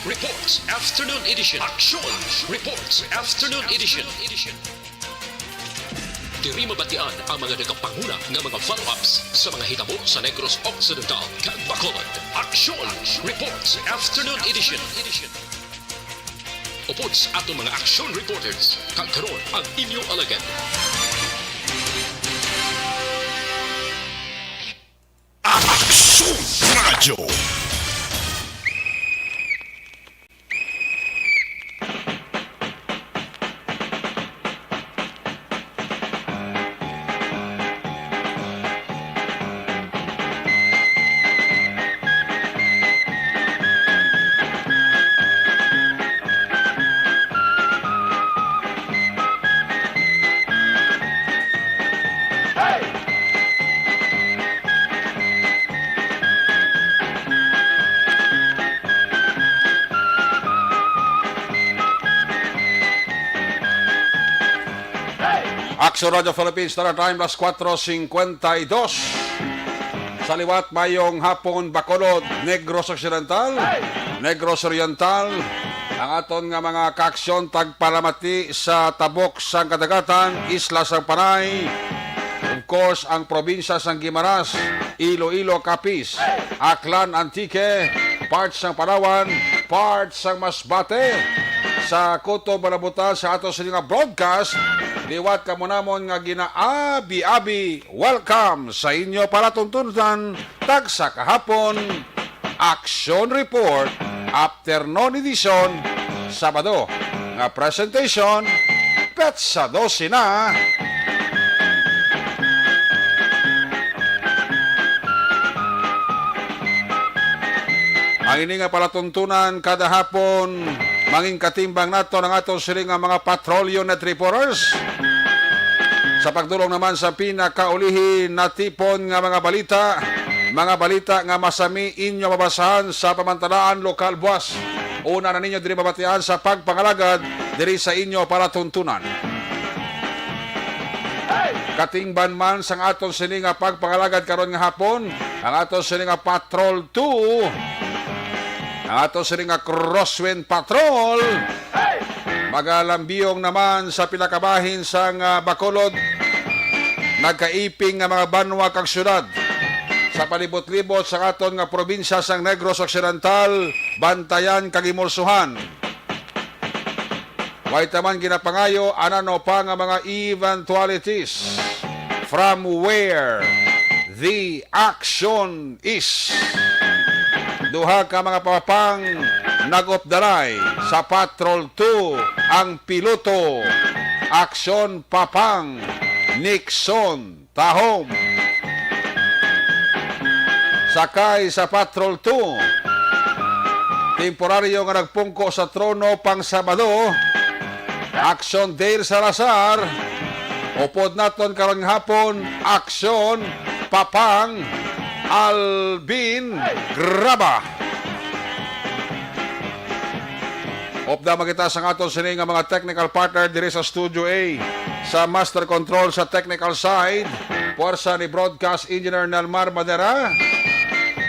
Reports Afternoon Edition. Action Reports Afternoon Edition. Diri mabatian ang mga nagapanguna nga mga follow-ups sa mga hitabo sa Negros Occidental kag Bacolod. Action Reports Afternoon Edition. Upots ato mga action reporters kag karon ang inyong alagad. Action Radio. Action Radio Philippines, Star Time, las 4:52. Sa liwat, mayong hapon, Bacolod, Negros Occidental, Negros Oriental, ang aton nga mga kaaksyon tagpalamati sa tabok sang kadagatan, isla sang Panay, of course, ang probinsya sang Guimaras, Iloilo, Capiz, Aklan, Antique, parts sang Palawan, parts sang Masbate, sa Coto, Balabutan, sa ato sa nga broadcast, liwat ka mo namon nga ginaabi-abi. Welcome sa inyo para tuntunan tag sa kahapon Action Report Afternoon Edition Sabado nga presentation Petsa 12 na. Ang ini nga palatuntunan kada hapon manging katimbang nato ng atong siring nga mga patrol unit reporters. Sa pagdulong naman sa pinakaulihi na tipon nga mga balita nga masami inyo mabasahan sa pamantalaan lokal buwas. Una na ninyo diri mabatian sa pagpangalagad diri sa inyo palatuntunan. Katingban man sang aton sini nga pagpangalagad karon nga hapon, ang aton sini nga Patrol 2, ang ato siring nga Crosswind Patrol, magalambiyong naman sa pinakabahin sang Bacolod, nagkaiping nga mga banwa kag syudad. Sa palibot-libot sa aton nga probinsya sang Negros Occidental, bantayan kag imulsuhan. Way taman ginapangayo anano pa nga mga eventualities from where the action is. Duha ka mga papang nagopdaray sa Patrol 2 ang piloto Aksyon Papang Nixon Tahom. Sakay sa Patrol 2 temporaryo nga nagpungko sa trono pang Sabado Aksyon Dale Salazar. Upod naton karon hapon Aksyon Papang Alvin Graba. Opda makita sa aton sini nga mga technical partner diri sa Studio A. Sa Master Control sa technical side, puwersa ni Broadcast Engineer Nelmar Madera.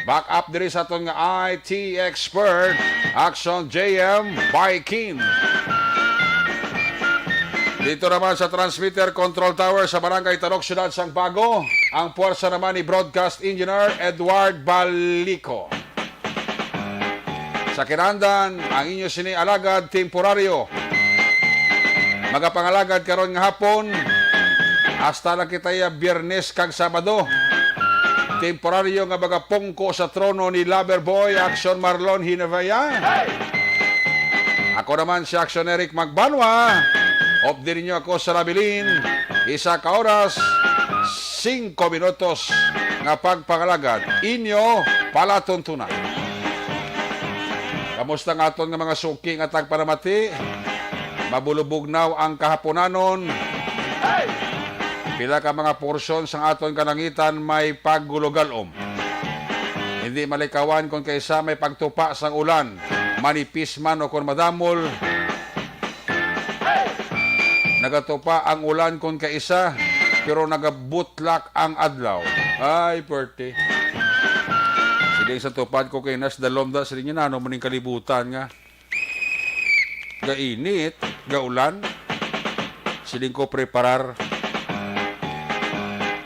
Back up diri sa aton nga IT expert, Action JM Baikin. Dito naman sa transmitter control tower sa Barangay Talok, Syudad sang Bago, ang puwersa naman ni Broadcast Engineer Edward Balico. Sa kinandan, ang inyo sini alagad temporaryo. Magapangalagad karon nga hapon, hasta lang kita ya Biyernes kag Sabado. Temporaryo nga bagapungko sa trono ni Loverboy Action Marlon Hinavaya. Ako naman si Action Eric Magbanwa. Off din niyo ako sa Labilin, isa ka oras, 5 minutos nga pagpangalagad. Inyo palatuntunan. Kamusta nga aton nga mga suking at tagparamati? Mabulubugnaw ang kahaponanon. Pila ka mga porsyon sang aton kanangitan may paggulugalom. Hindi malikawan kung kaysa may pagtupa sang ulan, manipis man o kung madamol. Nagatupa ang ulan kung kaisa, pero nagabutlak ang adlaw. Ay, perte. Sige sa tupad ko kay Nas Dalomda, sige na, ano maning kalibutan nga. gainit, gaulan, siling ko preparar.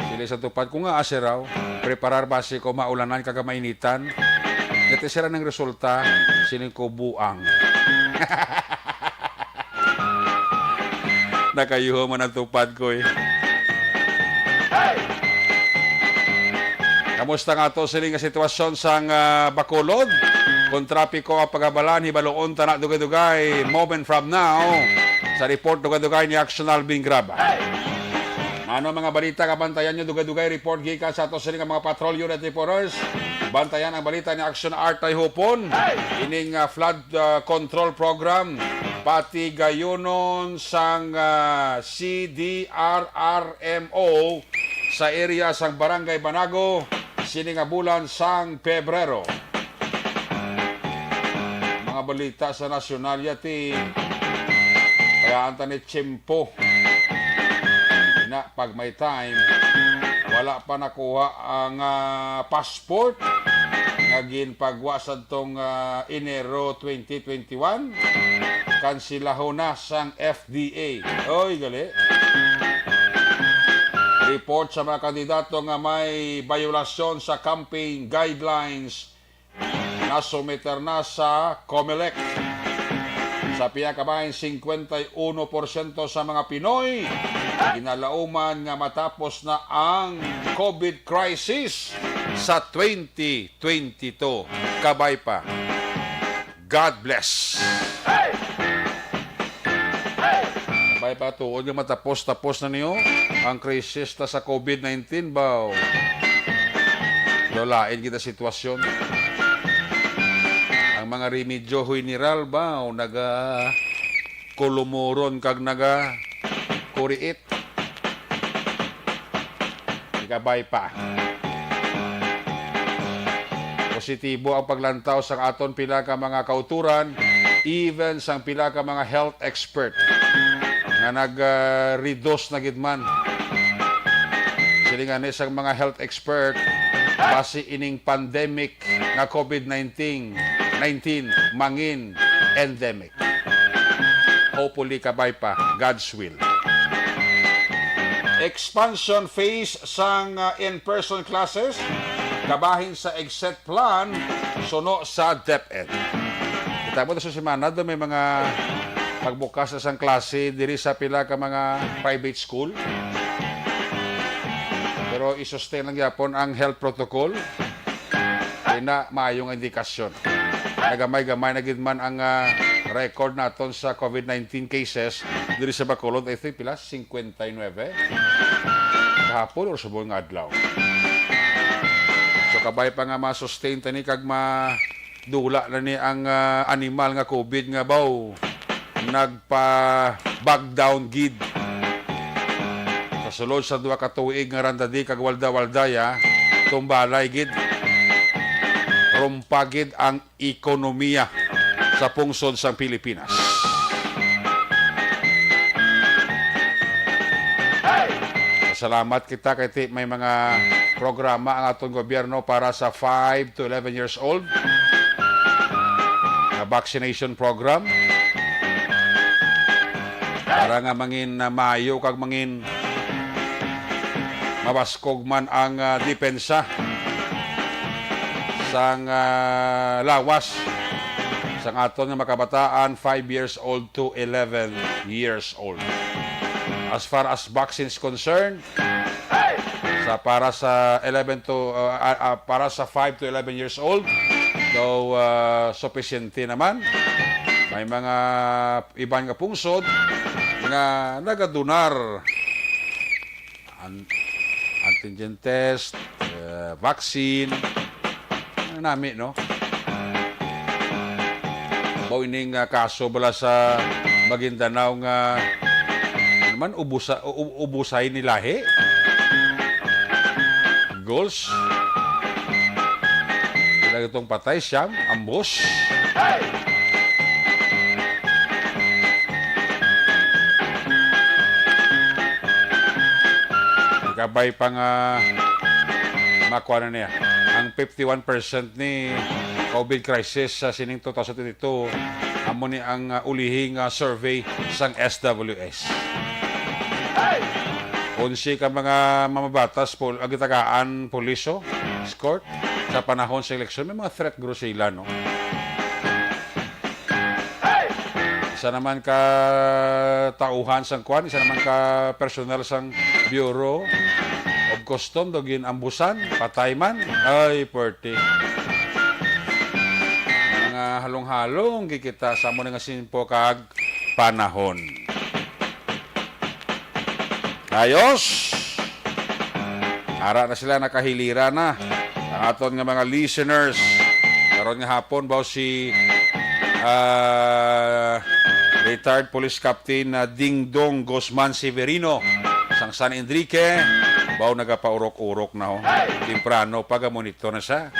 Sili sa tupad ko nga asiraw, preparar base ko maulanan kagamainitan. Dati sila ng resulta, siling ko buang. Nakayuho man ang tupad ko eh. Kamusta nga to siling nga sitwasyon sang Bacolod? Kung trapiko ang pagabalan, hibaloon tanak dugay-dugay, moment from now, sa report dugay-dugay ni Action Alvin Graba. Ano mga balita kabantayan nyo dugay-dugay report gikan sa to siling mga patrol unit reporters. Bantayan ang balita ni Action Artay Hupon, ining flood control program, pati gayunon sang CDRRMO sa area sang Barangay Banago, sining bulan sang Pebrero. Mga balita sa nasyonal yati, kaya anta ni Chimpo, na pag may time, wala pa nakuha ang passport naging pagwasad tong Enero 2021 kansilahon na sang FDA. Oy, gali. Report sa mga kandidato nga may violasyon sa campaign guidelines na sumiter na sa COMELEC. Sa pinakabahin, 51% sa mga Pinoy ginalauman nga matapos na ang COVID crisis sa 2022. Kabay pa. God bless. Kabay pa tuod nga matapos-tapos na niyo ang crisis ta sa COVID-19 ba? Lolain kita sitwasyon. Ang mga remedyo mineral ba o naga kulumuron kag naga kuriit. Ikabay pa. Positibo ang paglantaw sa aton pila ka mga kauturan, even sang pila ka mga health expert nga nag-reduce na gidman. Silingan isang mga health expert base ining pandemic nga COVID-19 mangin endemic. Hopefully kabay pa, God's will. Expansion phase sang in-person classes, kabahin sa exit plan, suno sa DepEd. Kita mo sa semana, may mga pagbukas na sang klase diri sa pila ka mga private school. Pero isustain lang yapon ang health protocol. Na maayong indikasyon. Nagamay-gamay na gidman ang record naton sa COVID-19 cases diri sa Bacolod. I think pila 59 kahapon o sa buong adlaw. So kabay pa nga ma-sustain tani kag madula na ni ang animal nga COVID nga baw nagpa-back down gid. Sa sulod sa duha ka tuig nga randadi kag walda-waldaya tumbalay gid. Rumpagid ang ekonomiya sa pungsod sa Pilipinas. Salamat kita kay may mga programa ang atong gobyerno para sa 5 to 11 years old. Na vaccination program. Para nga mangin mayo kag mangin mabaskog man ang depensa sang lawas sang aton nga makabataan 5 years old to 11 years old. As far as vaccines concerned, para sa 5 to 11 years old, though sufficiente naman. May mga ibang nga pungsod nga nagadunar antigen test, vaccine nami, no? Baw ining kaso bala sa Maguindanao nga naman ubusay ni lahi. Goals. Sila itong patay siyam, ambos. Kabay pa nga makuha na niya. Ang 51% ni COVID crisis sa sining 2022 amo ni ang ulihing survey sang SWS. Unsi ka mga mamabatas agitagaan poliso, escort sa panahon sa eleksyon, may mga threat guro sila, no? Isa naman ka tauhan sang kwan, isa naman ka personal sang Bureau of Custom, dogin ambusan, patay man, ay perti. Mga halong-halong, gikita sa mo nga sinpo kag panahon. Ayos! Ara na sila, nakahilira na. Ang aton nga mga listeners. Karon nga hapon, ba si retired police captain na Dingdong Guzman Severino sang San Enrique, baw nagapaurok-urok na ho. Temprano pag-monitor na siya.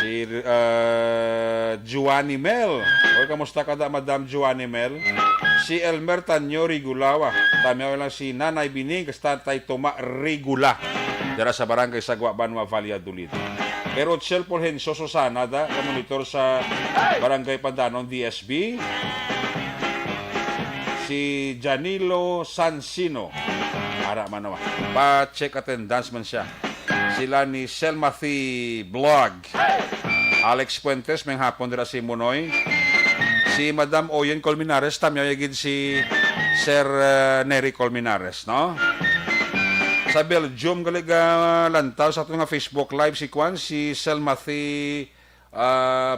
Si Juani Mel. O, kamusta ka da, Madam Juani Mel? Si Elmer Tanyo Rigulawa. Tamiyaw lang si Nanay Bining, kastatay Toma Rigula. Dara sa barangay Sagwa, Banwa, Valladolid. Pero Chel Fulgencio Susana da, kamonitor sa barangay Pandanon, DSB. Si Janilo Sansino. Ara man naman. Pa-check attendance man siya. Sila ni Selmathy Blog. Alex Puentes, may hapon dira si Munoy. Si Madam Oyen Colmenares, tamyayagin si Sir Nery Colmenares, no? Sa Belgium, galiga lantaw sa ating nga Facebook Live si Kwan, si Selmathy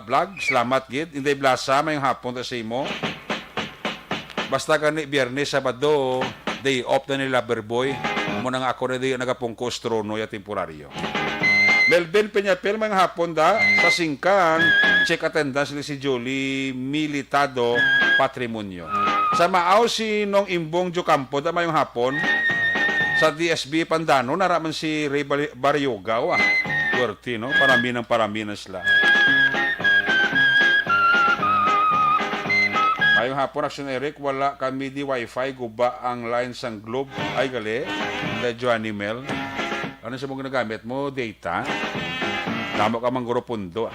Vlog. Salamat, gid. Hindi blasa, may hapon ta sa imo. Basta gani, Biyernes, Sabado, day off na nila, Berboy. Muna nga ako na di nagapungkos trono ya temporaryo. Melvin Peñapel, may hapon da, sa Singkang, check attendance ni si Julie Militado Patrimonio. Sa Maaw, si Nong Imbong Jocampo, da may hapon, sa DSB Pandano, naraman si Ray Barrioga, Duerte, no? Parami na sila. Ngayong hapon, Action Eric, wala kami di wifi, guba ang line sang Globe. Ay, gali, medyo animal. Ano sa mga ginagamit mo? Data? Damo ka mang gurupundo.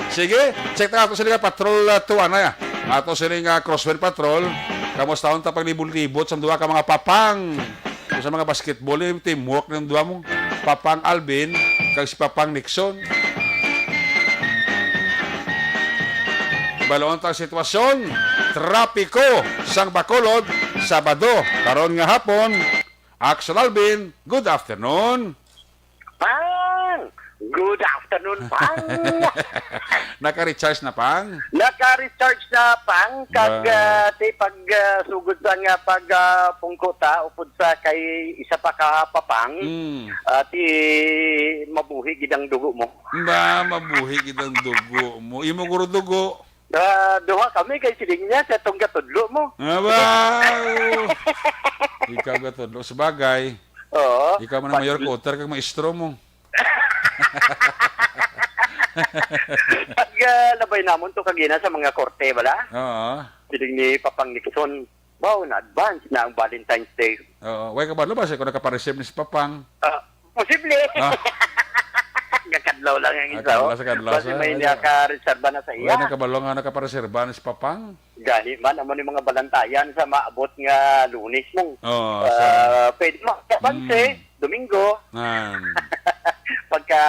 Sige, check na ato sila patrol 2 na ya. Ato sila crossfire patrol. Kamusta akong tapaglibot-libot sa duwa ka mga papang. Sa mga basketball, teamwork ng duwa mo. Papang Alvin, kag si Papang Nixon. Balon tang sitwasyon, trapiko sang Bacolod, Sabado, karon nga hapon. Axel Alvin, good afternoon. Pang! Good afternoon, Pang! Naka-recharge na, Pang? Naka-recharge na, Pang. Kag sugod sa nga pagpungkota upod sa kay isa pa ka papang. At mabuhi gidang dugo mo. Ba, mabuhi gidang dugo mo. Imo guro dugo. Duha kami kay siling niya sa itong gatudlo mo. Aba! Ikaw gatudlo. Sabagay. Oo. Ikaw man ang mayor quarter kag maestro mo. Pag labay namon to kagina sa mga korte, bala? Oo. Siling ni Papang Nixon, wow, na-advance na ang Valentine's Day. Oo. Way ka ba? Lubas ako nakapareceive ni si Papang. Posible. Kakadlaw lang ang isa. Kadlaw. Kasi may naka-reserva na sa iya. Way nakabalo nga nakapareserba ni si Papang. Gani man, amo ni mga balantayan sa maabot nga Lunes mong. Oo. Pwede mo. Kapanse, Domingo, pagka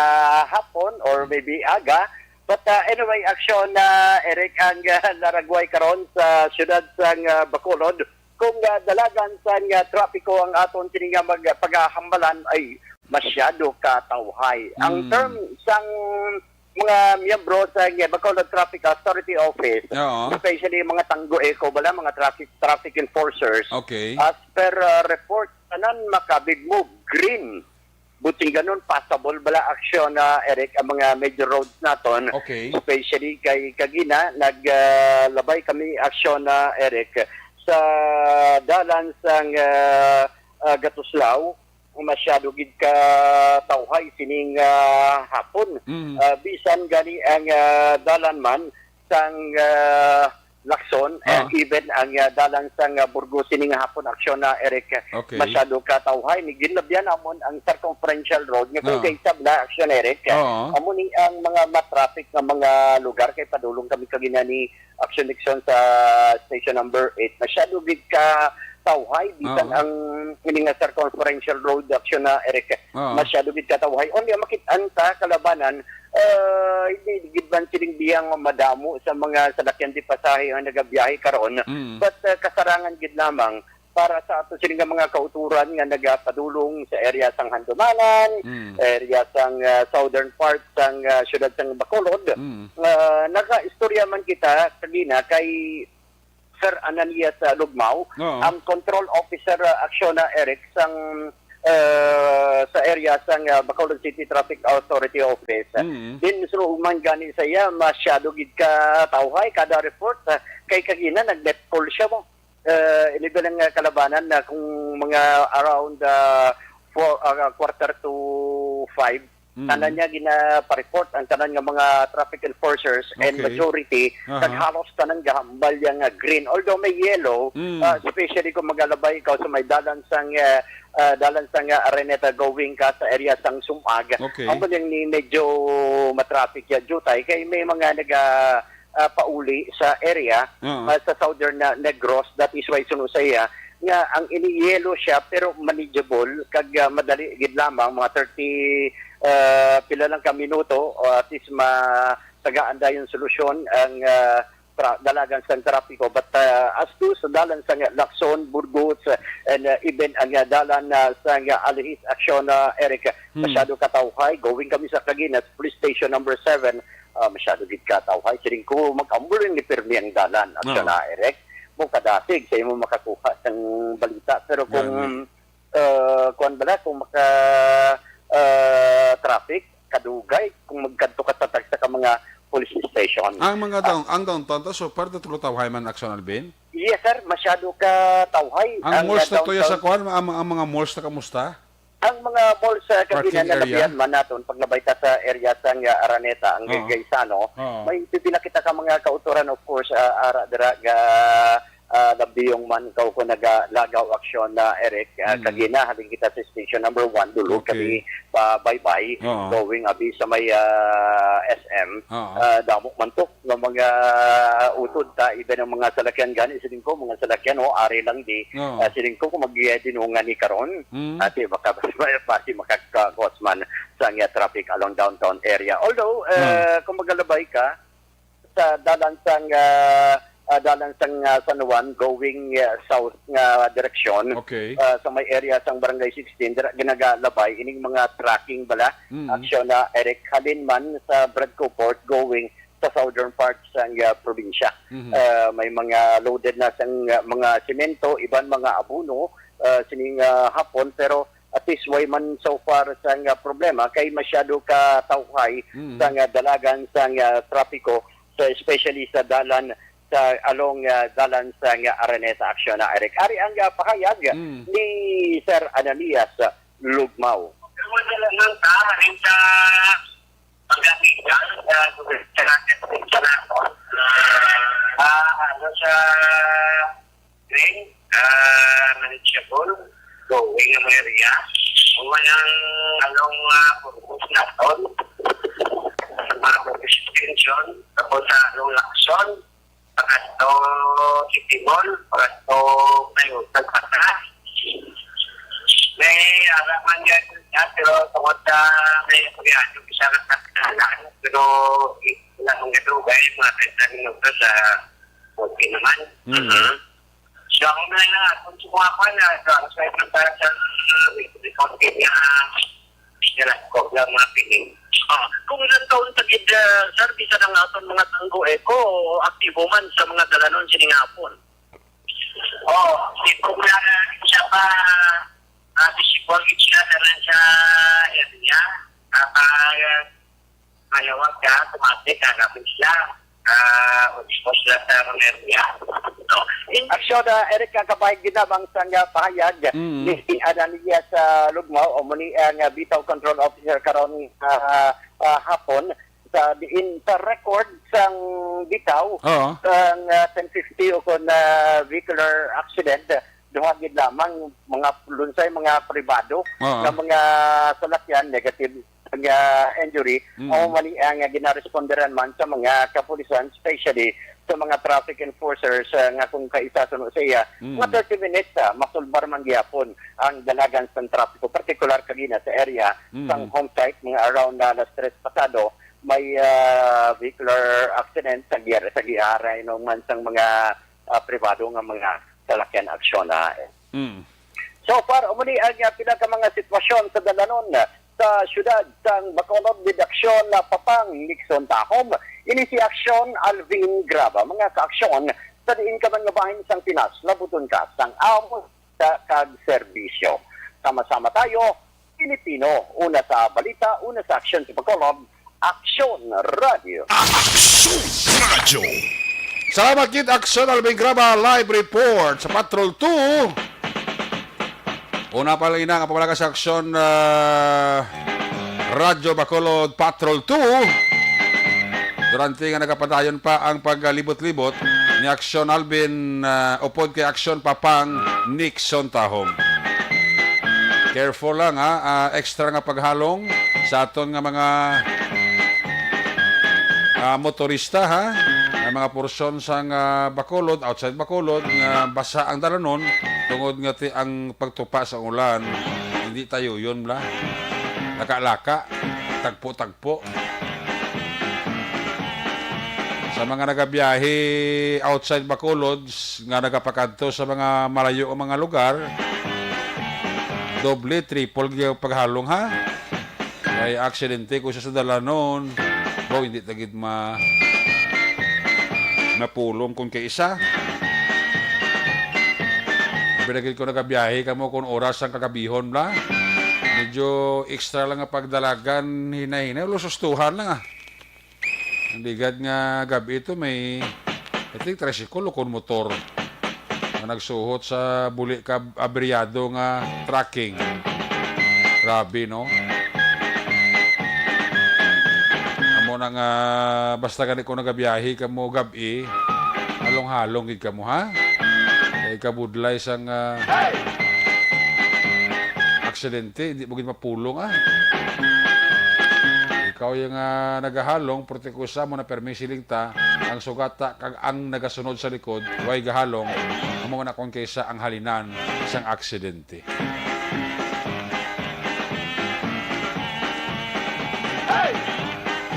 hapon or maybe aga. But anyway, action na Eric ang naragway karon sa syudad sang Bacolod. Kung dalagan sa trapiko ang aton sininga paghambalan ay masyado katawhay. Ang term sang mga miyembro sa Bacolod Traffic Authority Office, especially mga tanggo eco, mga traffic enforcers, okay. As per report, tanan makabigmo green. Buting ganun, passable bala aksyon na Eric ang mga major roads naton. Okay. Especially kay Kagina, naglabay kami aksyon na Eric sa dalan sang Gatuslaw. Masyado gid ka tawhay sining hapon. Bisan gani ang dalan man sang Lacson, and even ang dalan sang Burgos sining hapon aksyon na Eric Okay. masyado katawhay ni ginlabyan amon ang circumferential road nga kung Oo. kay sabla aksyon Eric Oo. amo ni ang mga matraffic nga mga lugar kay padulong kami kagina ni action Nixon sa station number 8 masyado gid ka tawhay bisan Oo. ang ini nga circumferential road aksyon na Eric Oo. masyado gid ka tawhay only makit-an ta kalabanan hindi gid man siling biyang madamo sa mga salakyan di pasahe nga nagabiyahe karon but kasarangan gid lamang para sa ato siling nga mga kauturan nga nagapadulong sa area sang Handumanan, area sang southern part sang syudad sang Bacolod. Naka-istorya man kita kagina kay Sir Ananias Lugmao, Oo. ang control officer aksyon na Eric sang sa area sang Bacolod City Traffic Authority Office. Din man gani saya masyado gid ka tawhay kada report kay kagina nag-net call siya mo. Iniba ng kalabanan na kung mga around 4:45 tanan niya gina-report ang tanan nga mga traffic enforcers and Okay. majority naghalos tanan gahambal yang green although may yellow especially kung magalabay ikaw sa may dalan sang Araneta going ka sa area sang Sumag Okay. ang balang ni medyo matraffic ya jutay kay may mga pauli sa area sa southern Negros that is why sunusaya nga ang iniyelo siya pero manageable kag madali gid lamang mga 30 pila lang ka minuto o at least matagaan yung solusyon ang dalagan sa trapiko but as to sa dalan sa Lacson, Burgos and even ang dalan sa Alihis aksyon na Eric masyado katawhay going kami sa Caginas police station number 7 masyado gid katawhay siring ko mag-ambulan ni pirmi ang dalan aksyon na Eric mo kadasig sa imo makakuha ng balita pero kung kuan bala kung maka traffic kadugay kung magkanto ka tatag sa mga police station. Ang mga downtown so parte tulo tawhay man aksyon Alvin. Yes sir, masyado ka tawhay. Ang malls na tuya sa downtown- kuan ang mga malls na kamusta? ang mga malls sa Parking kabina na area? labihan man naton paglabay ta sa area sang Araneta ang Oo. Gaysano Oo. may pipila ka mga kauturan of course ara dira ga nabiyong man ko nagalagaw aksyon na Eric kagina habing kita sa station number 1 dulog Okay. kami pa bye-bye Oo. going abi sa may SM Oo. damok mantok ng mga utod ta iba ng mga salakyan gani siling ko mga salakyan ari lang di Oo. siling ko kung dinungan ni karon ati baka pasi makakakos man sa nga traffic along downtown area although kung magalabay ka sa dalan sang San Juan going south nga direksyon Okay. sa may area sang Barangay 16 ginagalabay ining mga tracking bala aksyon na Eric halin man sa Bradco Port going sa southern part sang probinsya. May mga loaded na sang mga semento iban mga abuno sining hapon pero at least way man so far sang problema kay masyado ka tawhay sang dalagan sang trapiko so especially sa dalan sa along dalan sa Araneta aksyon na Eric. Ari ang pahayag ni Sir Ananias Lugmao. Nang taharin sa pagkakita ano sa green manageable going ang area walang along purpose na ton mga extension tapos sa along Lacson pagkato City Mall pagkato may tagpata may alaman yan pero tungkol sa may pagyan yung isang nakakalaan pero ilang gadugay mga 30 minutos sa okay naman so ako na kung sumapa na sa ibang para sa konti niya ko lang mga piling Kung ilang taon tagid sir bisa ng aton mga tanggo eko aktibo man sa mga dalanon siningapon. si Pumara siya pa disipol siya na sa area malawag ka tumatik hanapin sila dispose sila sa area Aksyon na Eric kakabay ginabang sang pahayag ni Ananias sa Lugmao o muni ang Bitaw Control Officer karon hapon sa diin sa record sang bitaw Oo. ang 1050 o kon vehicular accident duhagid lamang mga lunsay mga pribado Oo. nga mga salakyan negative nga injury o mali ang ginaresponderan man sa mga kapulisan, especially sa mga traffic enforcers nga kung kaisa sa iya mga 30 minutes masulbar man gyapon ang dalagan sa trapiko, particular kagina sa area sang home site mga around alas 3 pasado may vehicular accident sa giaray no man sang mga pribado nga mga salakyan aksyon So far, umuni ang pila ka mga sitwasyon sa dalanon sa syudad sang Bacolod with aksyon na Papang Nixon Tahom. Ini si aksyon Alvin Graba. Mga kaaksyon sa diin ka man nga bahin sang Pinas, labuton ka sang amo sa kag-serbisyo. Sama-sama tayo, Pilipino. Una sa balita, una sa aksyon sa Bacolod, Aksyon Radio. Aksyon Radio. Salamat kit Aksyon Alvin Graba live report sa Patrol 2. Una pa lang ina nga pamalaga sa Aksyon Radyo Bacolod Patrol 2. Durante nga nagapadayon pa ang paglibot-libot ni Aksyon Alvin upod kay Aksyon Papang Nixon Tahom. Careful lang extra nga paghalong sa aton nga mga motorista ang mga porsyon sang Bacolod, outside Bacolod nga basa ang dalanon tungod nga ang pagtupa sa ulan. Hindi tayo yun bla. Laka-laka, tagpo-tagpo. Sa mga nagabiyahe outside Bacolod nga nagapakadto sa mga malayo o mga lugar, doble, triple yung paghalong May aksidente kung sa dalanon. Hindi tagid napulong kung kaisa. Pinagil ko nagabiyahe kamo kung oras ang kakabihon bla. Medyo extra lang nga pagdalagan hinay-hinay. Lusustuhan lang Ang bigat nga gabi ito may I think tricycle o kon motor na nagsuhot sa buli ka abriyado nga tracking. Grabe no? Amo na nga basta gani ko nagabiyahe kamo gabi halong-halong gid kamo kay kabudlay sang aksidente hindi mo gid mapulong Ikaw yung nagahalong protekusa mo na permisiling ta ang sugata kag ang nagasunod sa likod way gahalong amo na kon kaysa ang halinan sang aksidente.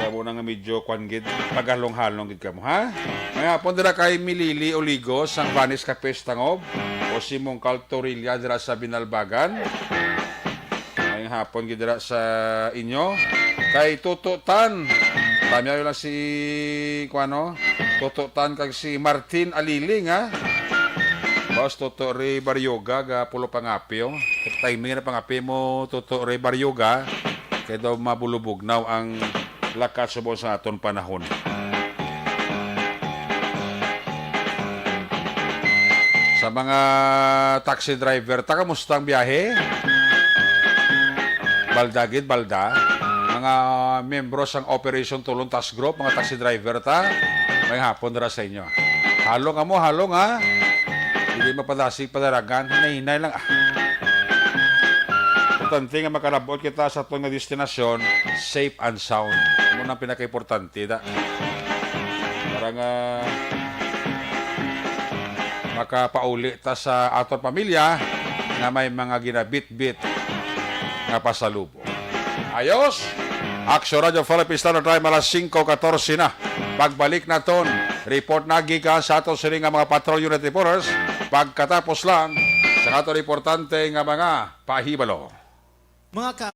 Kamo na nga medyo kwan gid paghalong-halong gid kamo May hapon dira kay Milili Oligo sang Vanis Capes Tangob o Simong Caltorilla dira sa Binalbagan. May hapon gid dira sa inyo kay Tututan. Tamiya lang si kuano Tututan kag si Martin Aliling Boss Toto Ray Baryoga ga pulo pangapyo. Timing na pangapi mo Toto Ray Baryoga kay daw mabulubugnaw ang lakat subong sa aton panahon. Sa mga taxi driver, kamusta ang biyahe? Baldagid, balda. Mga membro sang Operation Tulong Task Group, mga taxi driver may hapon dara sa inyo. Halong amo, halong Hindi mapadasig padaragan, hinay-hinay lang Importante nga makalabot kita sa itong destinasyon, safe and sound. Ano ang pinaka-importante para nga makapauli ta sa aton pamilya na may mga ginabit-bit nga pasalubong. Ayos! Aksyon Radio Philippines Standard Time alas 5:14 na. Pagbalik naton, report na gikan sa aton sini nga mga patrol unit reporters. Pagkatapos lang sa aton importante nga mga pahibalo. Mga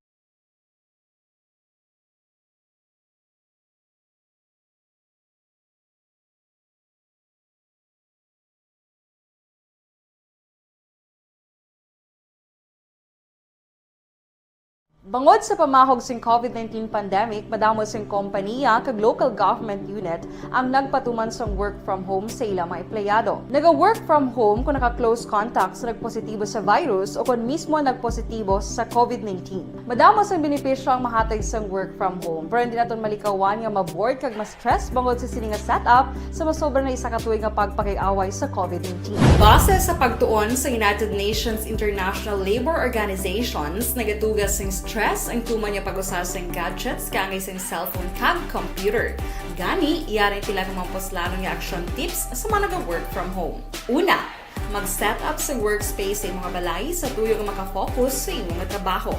Bangod sa pamahog sing COVID-19 pandemic, madamo sing kompanya kag local government unit ang nagpatuman sang work from home sa ilang mga empleyado. Naga-work from home kung naka-close contact sa nagpositibo sa virus o kung mismo nagpositibo sa COVID-19. Madamo sang benepisyo ang mahatag sang work from home, pero hindi naton malikawan nga ma-bored kag ma-stress bangod sa sini nga setup sa masobra na isa ka tuig nga pagpakiaway sa COVID-19. Base sa pagtuon sa United Nations International Labour Organizations, nagatugas sing stress ang tuman niya pag-usar sa gadgets kangay sa cellphone kag computer. Gani, iyarin tila ng mga poslanong nga action tips sa mga nag-work from home. Una, mag-set up sa workspace sa mga balay sa tuyo nga makafocus sa inyong trabaho.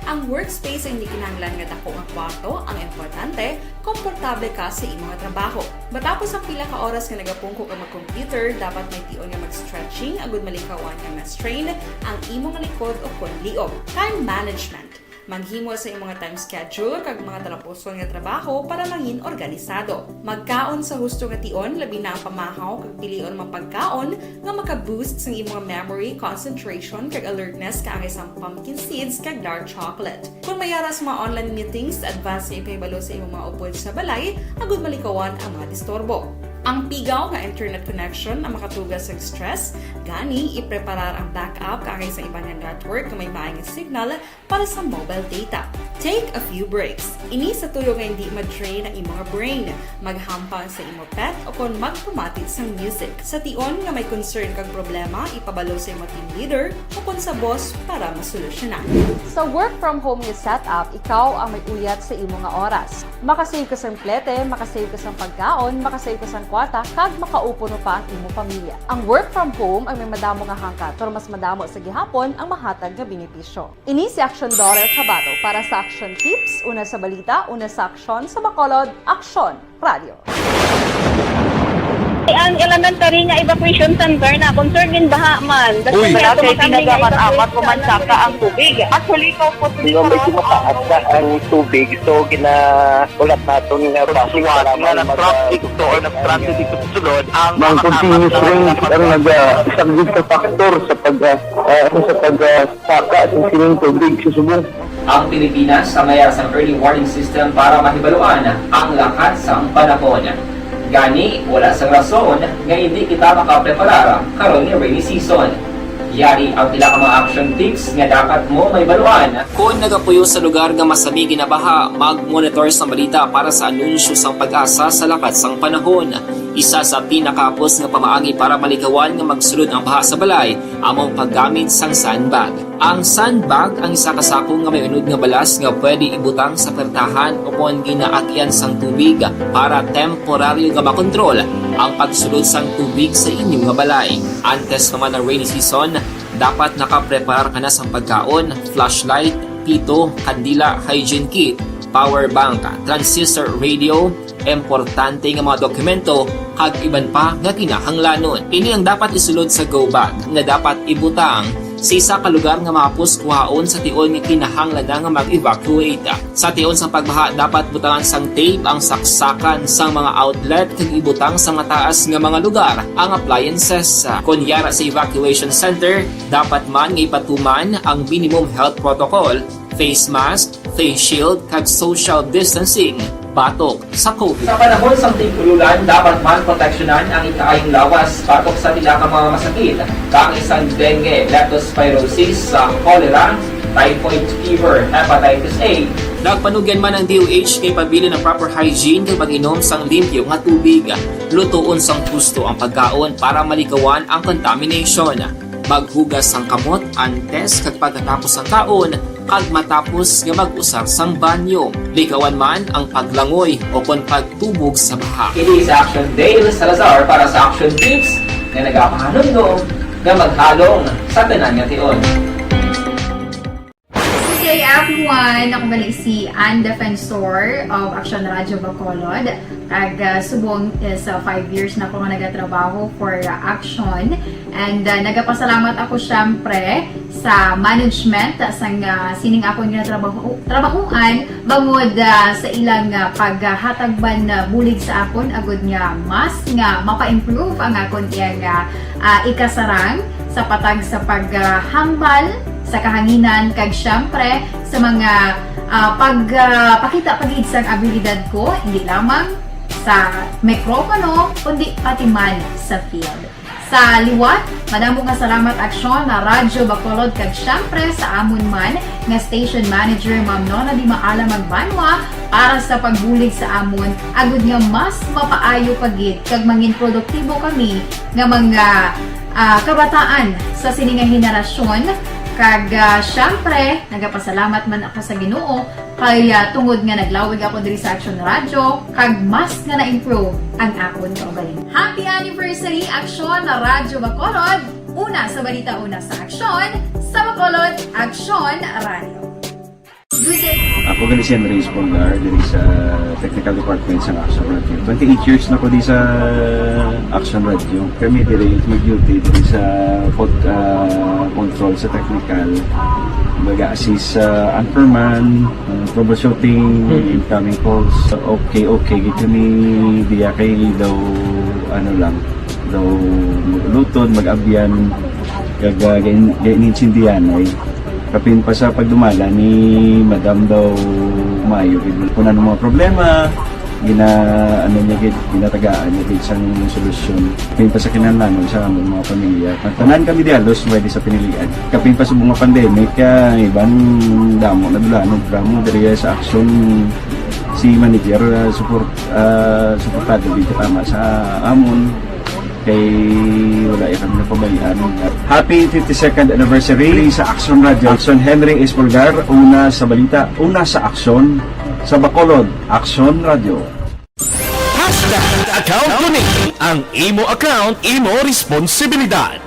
Ang workspace ay hindi kinahanglan nga dako nga kwarto, ang importante, komportable ka sa imong trabaho. Matapos ang pila ka oras nga nagapungko ka mag-computer, dapat may tion nga mag-stretching agud malikawan nga ma-strain ang imong likod o konliog. Time management. Maghimo sa imong time schedule kag mga talapuson nga trabaho para mangin organisado. Magkaon sa husto nga tion, labi na ang pamahaw kag pilion mapagkaon nga maka-boost sa imong memory, concentration kag alertness kaangay sa pumpkin seeds kag dark chocolate. Kung mayaras mga online meetings, advance sa ipahibalo sa imong mga upod sa balay, agud malikawan ang mga disturbo. Ang pigaw nga internet connection ang makatugas sa stress, gani ipreparar ang backup kaangay sa ibang network na may maayong signal para sa mobile data. Take a few breaks. Ini sa tuyo nga hindi ma-drain ang imong brain, maghampang sa imong pet o kung magpumatid sa music. Sa tion nga may concern kag problema, ipabalo sa imong team leader o kung sa boss para masolusyonan. Sa work from home nga setup, ikaw ang may uyat sa imong nga oras. Makasave ka sa plete, makasave ka sa pagkaon, makasave ka sa kwata, kag makaupo no pa ang imong pamilya. Ang work from home ay may madamo nga hangkat, pero mas madamo sa gihapon ang mahatag nga benepisyo. Ini si Action Dorel Cabato para sa Action Tips, una sa balita, una sa aksyon sa Bacolod, Aksyon Radio. Ang elementary nga evacuation center na concern din baha man. Uy! Kasi pinagamat-amat kumansaka ang tubig. Actually, ikaw po Medyo mataas na ang tubig. So, ulat natin nga Pagsiwat nga ng traffic to or ng-transit dito sa sulod, ang Mang continuous range ang nag-isang sa factor sa pagsaka at sining tubig sa subong. Ang Pilipinas sa mayroon ng early warning system para mahibaluan ang lakas ng panahon. Gani, wala sang rason nga hindi kita makapreparar karon ni rainy season. Yari ang pila ka mga action tips nga dapat mo may baluan. Kung nagapuyo sa lugar nga masami ginabaha, mag-monitor sa balita para sa anunsyo sang pag-asa sa lakas sang panahon. Isa sa pinakapos nga pamaagi para malikawan nga magsulod ang baha sa balay, among paggamit sang sandbag. Ang sandbag ang isa kasako nga may unod nga balas nga pwede ibutang sa pertahan o kung ginaakyan sang tubig para temporaryo nga makontrol ang pagsulod sang tubig sa inyong nga balay. Antes naman ng rainy season, dapat nakapreparar ka na sang pagkaon, flashlight, pito, kandila, hygiene kit, power bank, transistor radio, importante nga mga dokumento kag iban pa nga kinahanglanon. Ini ang dapat isulod sa go bag nga dapat ibutang sa isa ka lugar nga mapus kuhaon sa tion nga kinahanglan nga mag-evacuate. Sa tion sa pagbaha dapat butangan sang tape ang saksakan sang mga outlet kag ibutang sa mataas nga mga lugar ang appliances. Kunyara sa evacuation center, dapat man nga ipatuman ang minimum health protocol, face mask, face shield kag social distancing batok sa COVID. Sa panahon sa tigululan, dapat man proteksyonan ang ikaayong lawas batok sa tila ka mga masakit, kang isang dengue, leptospirosis, cholera, typhoid fever, hepatitis A. Nagpanugyan man ang DOH kay pabili ng proper hygiene kay pag-inom sang limpyo nga tubig. Lutuon sang gusto ang pagkaon para malikawan ang contamination. Maghugas sang kamot antes kag pagkatapos ang kaon kag matapos nga mag-usar sang banyo. Likawan man ang paglangoy o kon pagtubog sa baha. It is Action Dale Salazar para sa Action Tips na nagapahanong nga maghalong sa tanan nga tion. Good day everyone! Ako balik si Ann Defensor of Action Radio Bacolod. Subong is 5 years na ako nga nagatrabaho for Action. And nagapasalamat ako syempre sa management sang sining ako nga trabahuan bangod sa ilang paghatagban bulig sa akon agud nga mas nga mapa-improve ang akon iyang ikasarang sa patag sa paghambal sa kahanginan kag syempre sa mga pagpakita pagid sang abilidad ko hindi lamang sa mikropono kundi pati man sa field. Sa liwat, madamo nga salamat aksyon na Radyo Bacolod kag syempre sa amon man nga station manager Ma'am Nona Di Maala Magbanwa para sa pagbulig sa amon agud nga mas mapaayo pagid kag mangin produktibo kami nga mga kabataan sa sining nga henerasyon. Kag syempre, nagapasalamat man ako sa Ginoo kay tungod nga naglawig ako diri sa Aksyon Radio kag mas nga na-improve ang akon kaugalingon. Happy anniversary Aksyon na Radyo Bacolod! Una sa balita, una sa Aksyon, sa Bacolod, Aksyon Radio. Good day! Ako gali si Andres Polgar diri sa Technical Department sa Action Radio. 28 years na ko di sa Action Radio. Kami diri mag-duty diri sa control sa technical. Mag-assist sa anchorman, troubleshooting, incoming calls. Okay. Gito ni diya kay daw daw lutod, mag-abyan, ganinsindihan ay kapin pa sa pagdumala ni Madam daw Mayo kung ano mga problema ginatagaan niya isang solusyon kapin pa sa kinahanglan sa among mga pamilya tanan kami dialos pwede sa pinilian kapin pa sa mga pandemic ibang damo na dulanog dramo diri sa aksyon si manager suportado dito tama sa amon kay wala kami napabayaan. Happy 52nd anniversary sa Action Radio. Action Henry Espolgar, una sa balita, una sa aksyon, sa Bacolod, Action Radio. Account ko ni ang imo account, imo responsibilidad.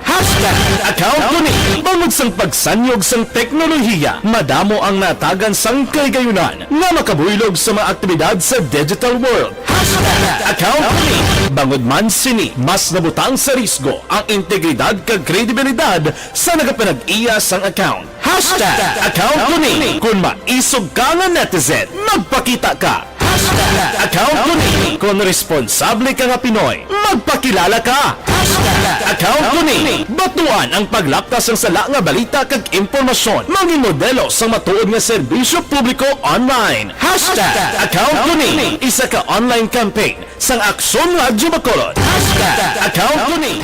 Account ko ni bangod sang pagsanyog sang teknolohiya, madamo ang natagan sang kaygayunan nga makabuylog sa mga aktibidad sa digital world. Account ko ni bangod man sini mas nabutang sa risgo ang integridad kag kredibilidad sa nagapanag-iya sang account. Account ko ni kung maisog ka nga netizen, magpakita ka. Account ko ni kung responsable ka nga Pinoy, magpakilala ka. Account ko ni batuan ang paglaptas ng sala nga balita kag impormasyon, maging modelo sa matuod nga serbisyo publiko online. Account ko ni isa ka online campaign sang Aksyon Radyo Bacolod. Account ko ni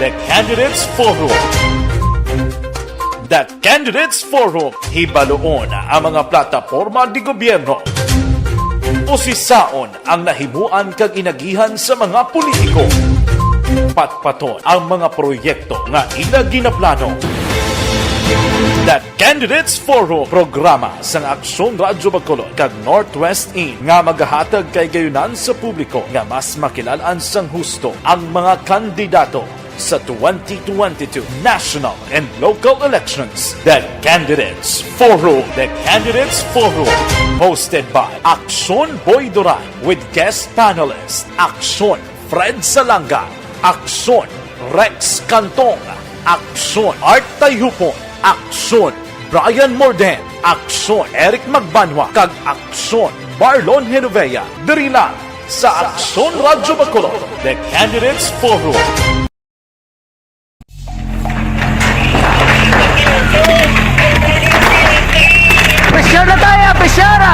The Candidates Forum. The Candidates Forum, hibaluon ang mga plataporma di gobyerno. Usisaon ang nahimuan kag inagihan sa mga politiko. Patpaton ang mga proyekto nga ila ginaplano. The Candidates Forum, programa sang Aksyon Radyo Bacolod kag Northwest In nga magahatag kay gayunan sa publiko nga mas makilalaan sang husto ang mga kandidato sa 2022 national and local elections. The Candidates Forum. The Candidates Forum. Hosted by Aksyon Boy Duran with guest panelists Aksyon Fred Salanga, Aksyon Rex Cantong, Aksyon Art Tayhupon, Aksyon Brian Morden, Aksyon Eric Magbanwa, kag Aksyon Marlon Genovea. Diri lang sa Aksyon Radyo Bacolod. The Candidates Forum. Presyara tayo! Presyara!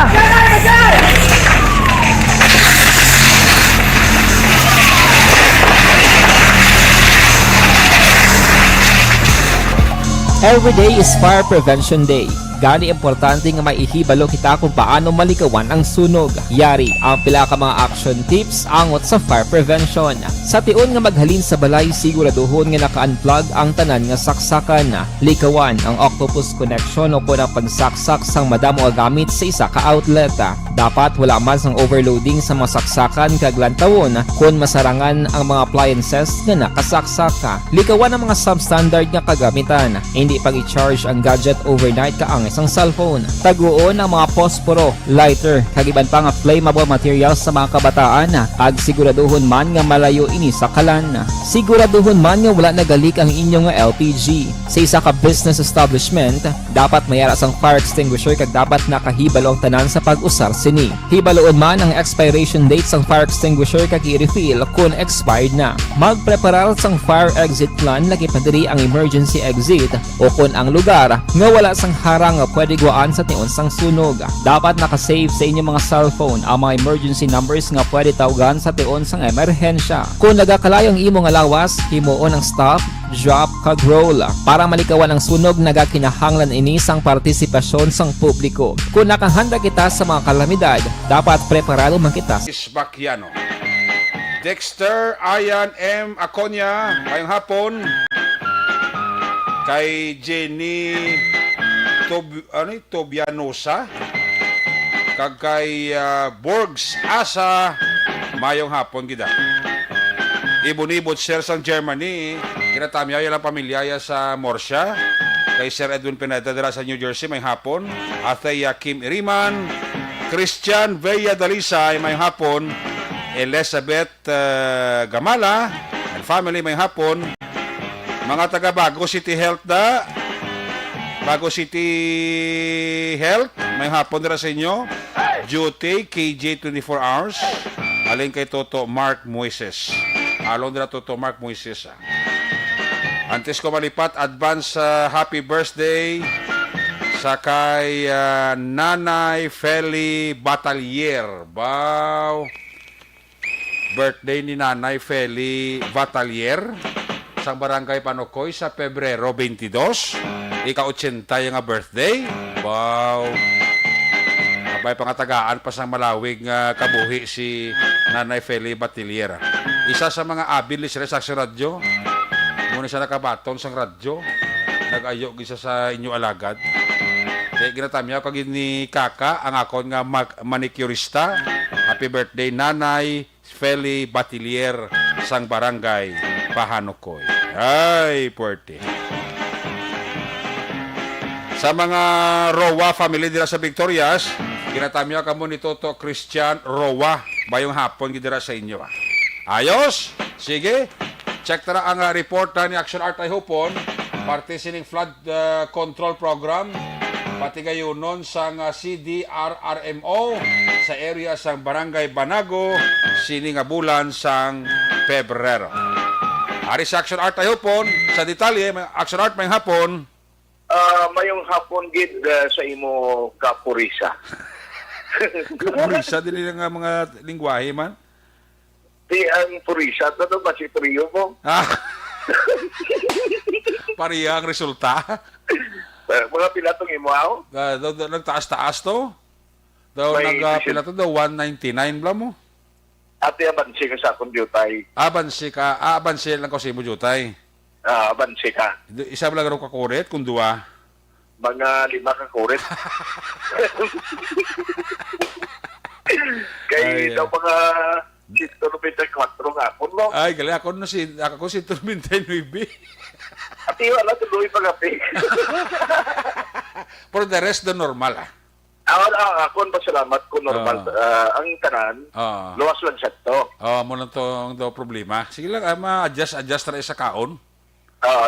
Every day is Fire Prevention Day. Gani importante nga maihibalo kita kung paano malikawan ang sunog. Yari ang pila ka mga action tips angot sa fire prevention. Sa tion nga maghalin sa balay, siguraduhon nga naka-unplug ang tanan nga saksakan. Likawan ang octopus connection o po na pagsaksak sang madamo nga gamit sa isa ka outlet. Dapat wala man sang overloading sa mga saksakan kag lantawon kung masarangan ang mga appliances nga nakasaksaka. Likawan ang mga substandard nga kagamitan. Hindi pag i-charge ang gadget overnight kaang sang cellphone. Taguon ang mga posporo, lighter, kag iban pa nga flammable materials sa mga kabataan kag siguraduhon man nga malayo ini sa kalan. Siguraduhon man nga wala nagalik ang inyong LPG. Sa isa ka business establishment, dapat mayara sang fire extinguisher kag dapat nakahibalo ang tanan sa pag-usar sini. Hibaloon man ang expiration date sang fire extinguisher kag i-refill kung expired na. Magpreparar sang fire exit plan lagi pa diri ang emergency exit o kung ang lugar nga wala sang harang nga pwede guaan sa tiun sang sunog. Dapat nakasave sa inyong mga cellphone ang mga emergency numbers nga pwede tawagan sa tiun sang emerhensya. Kung nagakalayo ang imong alawas, himuon ang stop, drop kag roll para malikawan ang sunog. Nagakinahanglan ini sang partisipasyon sang publiko. Kung nakahanda kita sa mga kalamidad, dapat preparado man kita. Isbakiano. Dexter Ayan M. Aconya, ngayong hapon. Kay Jenny Tobianosa. Kag kay Borgs Asa, mayong hapon gida. Ibon-ibot Sir sang Germany. Kinatamya lang pamilyaya sa Morsha. Kay Sir Edwin Pineda dira sa New Jersey, may hapon. Athea Kim Iriman. Christian Villa Dalisay, may hapon. Elizabeth Gamala and family, may hapon. Mga taga Bago City Health Bago City Health, may hapon dira sa inyo. Duty KJ 24 hours. Aling kay Toto Mark Moises. Alon dira Toto Mark Moises. Antes ko malipat, advance happy birthday sa kay Nanay Feli Batalier. Wow! Birthday ni Nanay Feli Batalier sa barangay Panokoy sa Pebrero 22. Ika-80 yung birthday. Wow! Abay pangatagaan pa sa malawig kabuhi si Nanay Feli Batalier. Isa sa mga abilis rin sa radyo. Muna siya nakabaton sa radyo. Nag-ayo gisa sa inyo alagad. Kaya ginatamya kag ni Kaka ang akon nga manicurista. Happy birthday Nanay Feli Batilier sang barangay Pahanokoy. Ay, puwerte. Sa mga Rowa family dira sa Victorias, ginatamya kamo ni Toto Christian Rowa bayong hapon gidira sa inyo. Ayos? Sige. Check tara ang report ni Action Art ay hupon. Parte sining flood control program. Pati gayunon sang CDRRMO sa area sang Barangay Banago sining bulan sang Pebrero. Ari sa Action Art ay hupon. Sa detalye, Action Art may hapon. Mayong hapon gid sa imo kapurisa. Kapurisa din nga mga lingwahe man. Di ang purisa, ano ba si Trio mo? Pariya ang resulta. Mga pilatong imo ako? Nagtaas-taas to. Daw nagpilato daw 199 bla mo. Ate abansi ka sa akong jutay. Abansi lang ko sa imo jutay. Abansi ka. Isa ba lang rin kakurit kung duwa? Mga 5 kakurit. Kay daw mga 194 nga ako, no? Ay, gali ako si 199. Ati wala tuloy pag-api. For the rest, the normal, Ako pasalamat ko normal. Ang tanan, luwas lang sa to. Mo lang to problema. Sige lang, ma-adjust na isa kaon.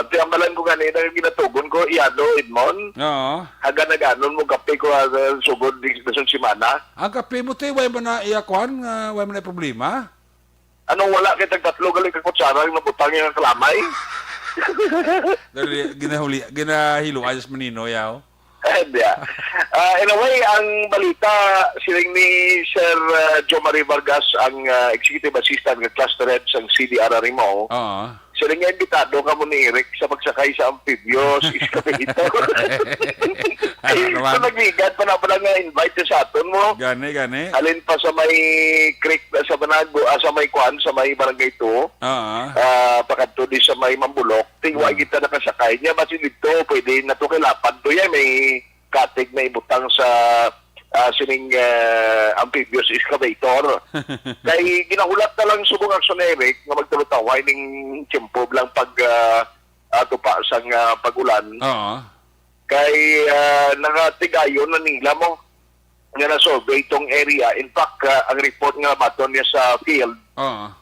Di amalan ko ganina, ginatugon ko, Iado, Edmond. Oo. Haga naganon mo, kape ko, sugod, di simana. Ang kape mo tayo, way mo na iyakuan, way mo na problema. Anong wala kitang tatlo, galing kakutsara, yung mabutang yung kalamay? Ginahilo ayos manino yaw. Anyway, ang balita siling ni Sir Joe Marie Vargas, ang Executive Assistant ng Cluster Head ng CDRRMO. Siling nga imbitado ka mo ni Eric sa pagsakay sa amphibious excavator. So nagbigat pa na pala nga invite sa aton mo. Gani. Alin pa sa may creek sa Banago, sa may Kuan, sa may Barangay 2. Pakadto di sa may Mambulok. Tingway kita nakasakay niya. Basi dito, pwede na ito kilapan to yan. May katig na ibutang sa sining amphibious excavator. Kaya ginahulat na lang subong action Eric na magtulutaway ng tiyempo lang pag tupa sang pagulan. kay nakatigayon na nila mo nga na-survey itong area. In fact, ang report nga baton niya sa field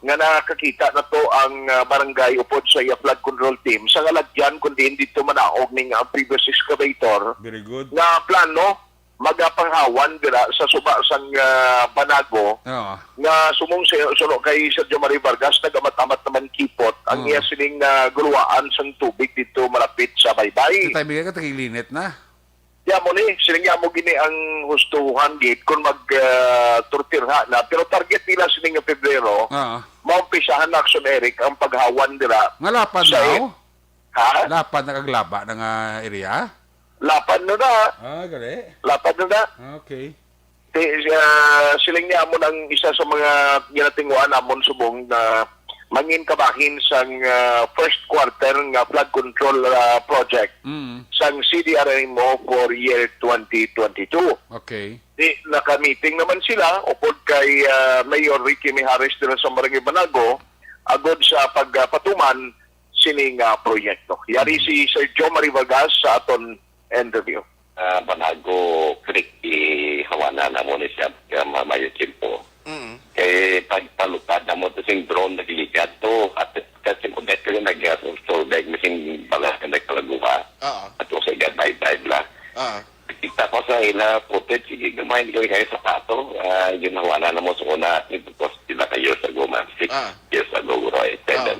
nga nakakita na to ang barangay upod sa iya flood control team sa ngalagyan kundi hindi to manaog ning ang previous excavator. Very good. Na plano magapanghawan dira sa suba sang Banago nga suno kay Sergio Marie Vargas nagamat-amat naman kipot ang iya sining guluwaan sang tubig dito malapit sa baybay. Tayo bigay ka tagilinit na. Ya mo ni sining mo gini ang hustuhan gate kung turtirha na pero target nila sining Pebrero. Maumpisahan na action Eric ang paghawan dira. Nga lapad sa na. Ha? Lapad na kaglaba ng area. Lapad na na. Gali. Lapad na na. Okay. Siling niya mo ng isa sa mga ginatinguan namon subong na mangin kabahin sang first quarter nga flood control project sang CDRMO for year 2022. Okay. Naka-meeting naman sila upod kay Mayor Ricky Mijares dito sa Barangay Banago agod sa pagpatuman sining proyekto. Yari si Sir Joe Marie Vargas sa aton interview. Banago Creek hawana na mo ni siya mamayot po. Kaya pagpalupad na mo ito sing drone nagligat to at kasi mo net ko nag-survey masing balas na nagkalaguha at ko sa bye-bye bla. Kita ko sa ila footage sige gamay ko kayo sa pato yun hawana na mo sa una ito ko sila kayo sa goma 6 years ago Roy 7.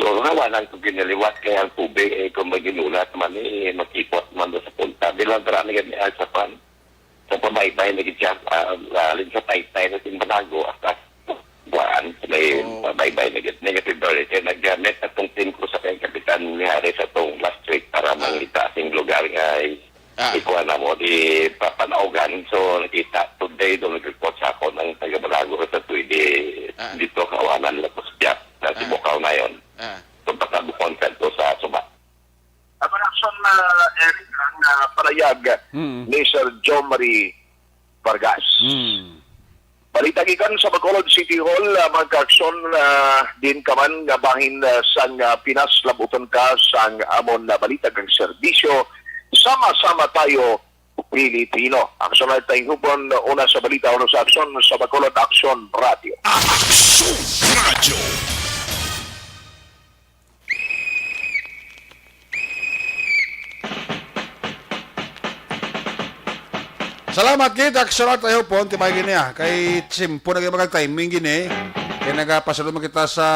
So, hawalan ko ginaliwat kaya ang tubig, kung maginulat man, makipot man sa punta. Bilang karami kami sa pan. Sa pabaybay, naging siya, lalin sa taytay na Banago, at buwan, may pabaybay, negative variety. Nag-gamit at itong team ko sa kayang Kapitan Mijares sa itong last week para mangita asing lugar nga ikuha na mo, di papanaugan. So, nakita today, doon nag-report sa ako ng taga-Banago sa tuwidi dito, kawanan lang po sa Piat, na si Bukaw na yun. So, patabukon ka ito sa suba. Ang action na Eric na parayag ni Sir Joe Marie Vargas. Balitagikan sa Bacolod City Hall, mag-action din kaman nga bahin sang Pinas labuton ka sang amon na balitag ang serbisyo. Sama-sama tayo Pilipino. Aksyon na tayong hupon una sa balita o sa aksyon sa Bacolod Action Radio. Action Radio. Salamat gid aksyon tayo po timay gini kay simpo na magag timing gini kay nagapasulod man kita sa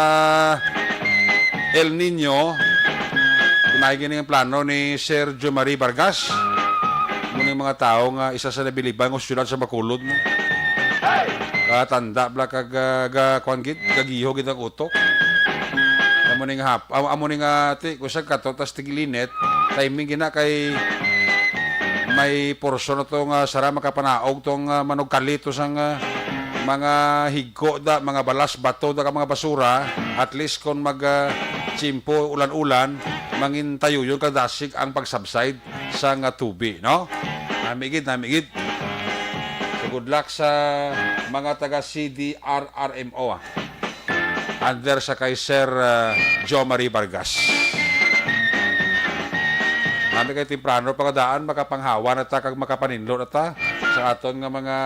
El Nino timay gini ang plano ni Sir Joe Marie Vargas muna yung mga tao nga isa sa nabilibang o syudad sa Bacolod mo katanda bla kag kuan gid gagiho gid ang utok amo ning ati kusa kato tas tigilinet timing gina kay may portion na itong sara makapanaog itong manog kalito sang mga higko da, mga balas, bato da ka mga basura at least kung mag-chimpo ulan-ulan mangin tayo yun kadasig ang pag-subside sa tubi, no? Namigid. So good luck sa mga taga CDRRMO under sa kay Sir Joe Marie Vargas. Nami kay temprano pagdaan makapanghawa na ta kag makapaninlo na ta sa aton nga mga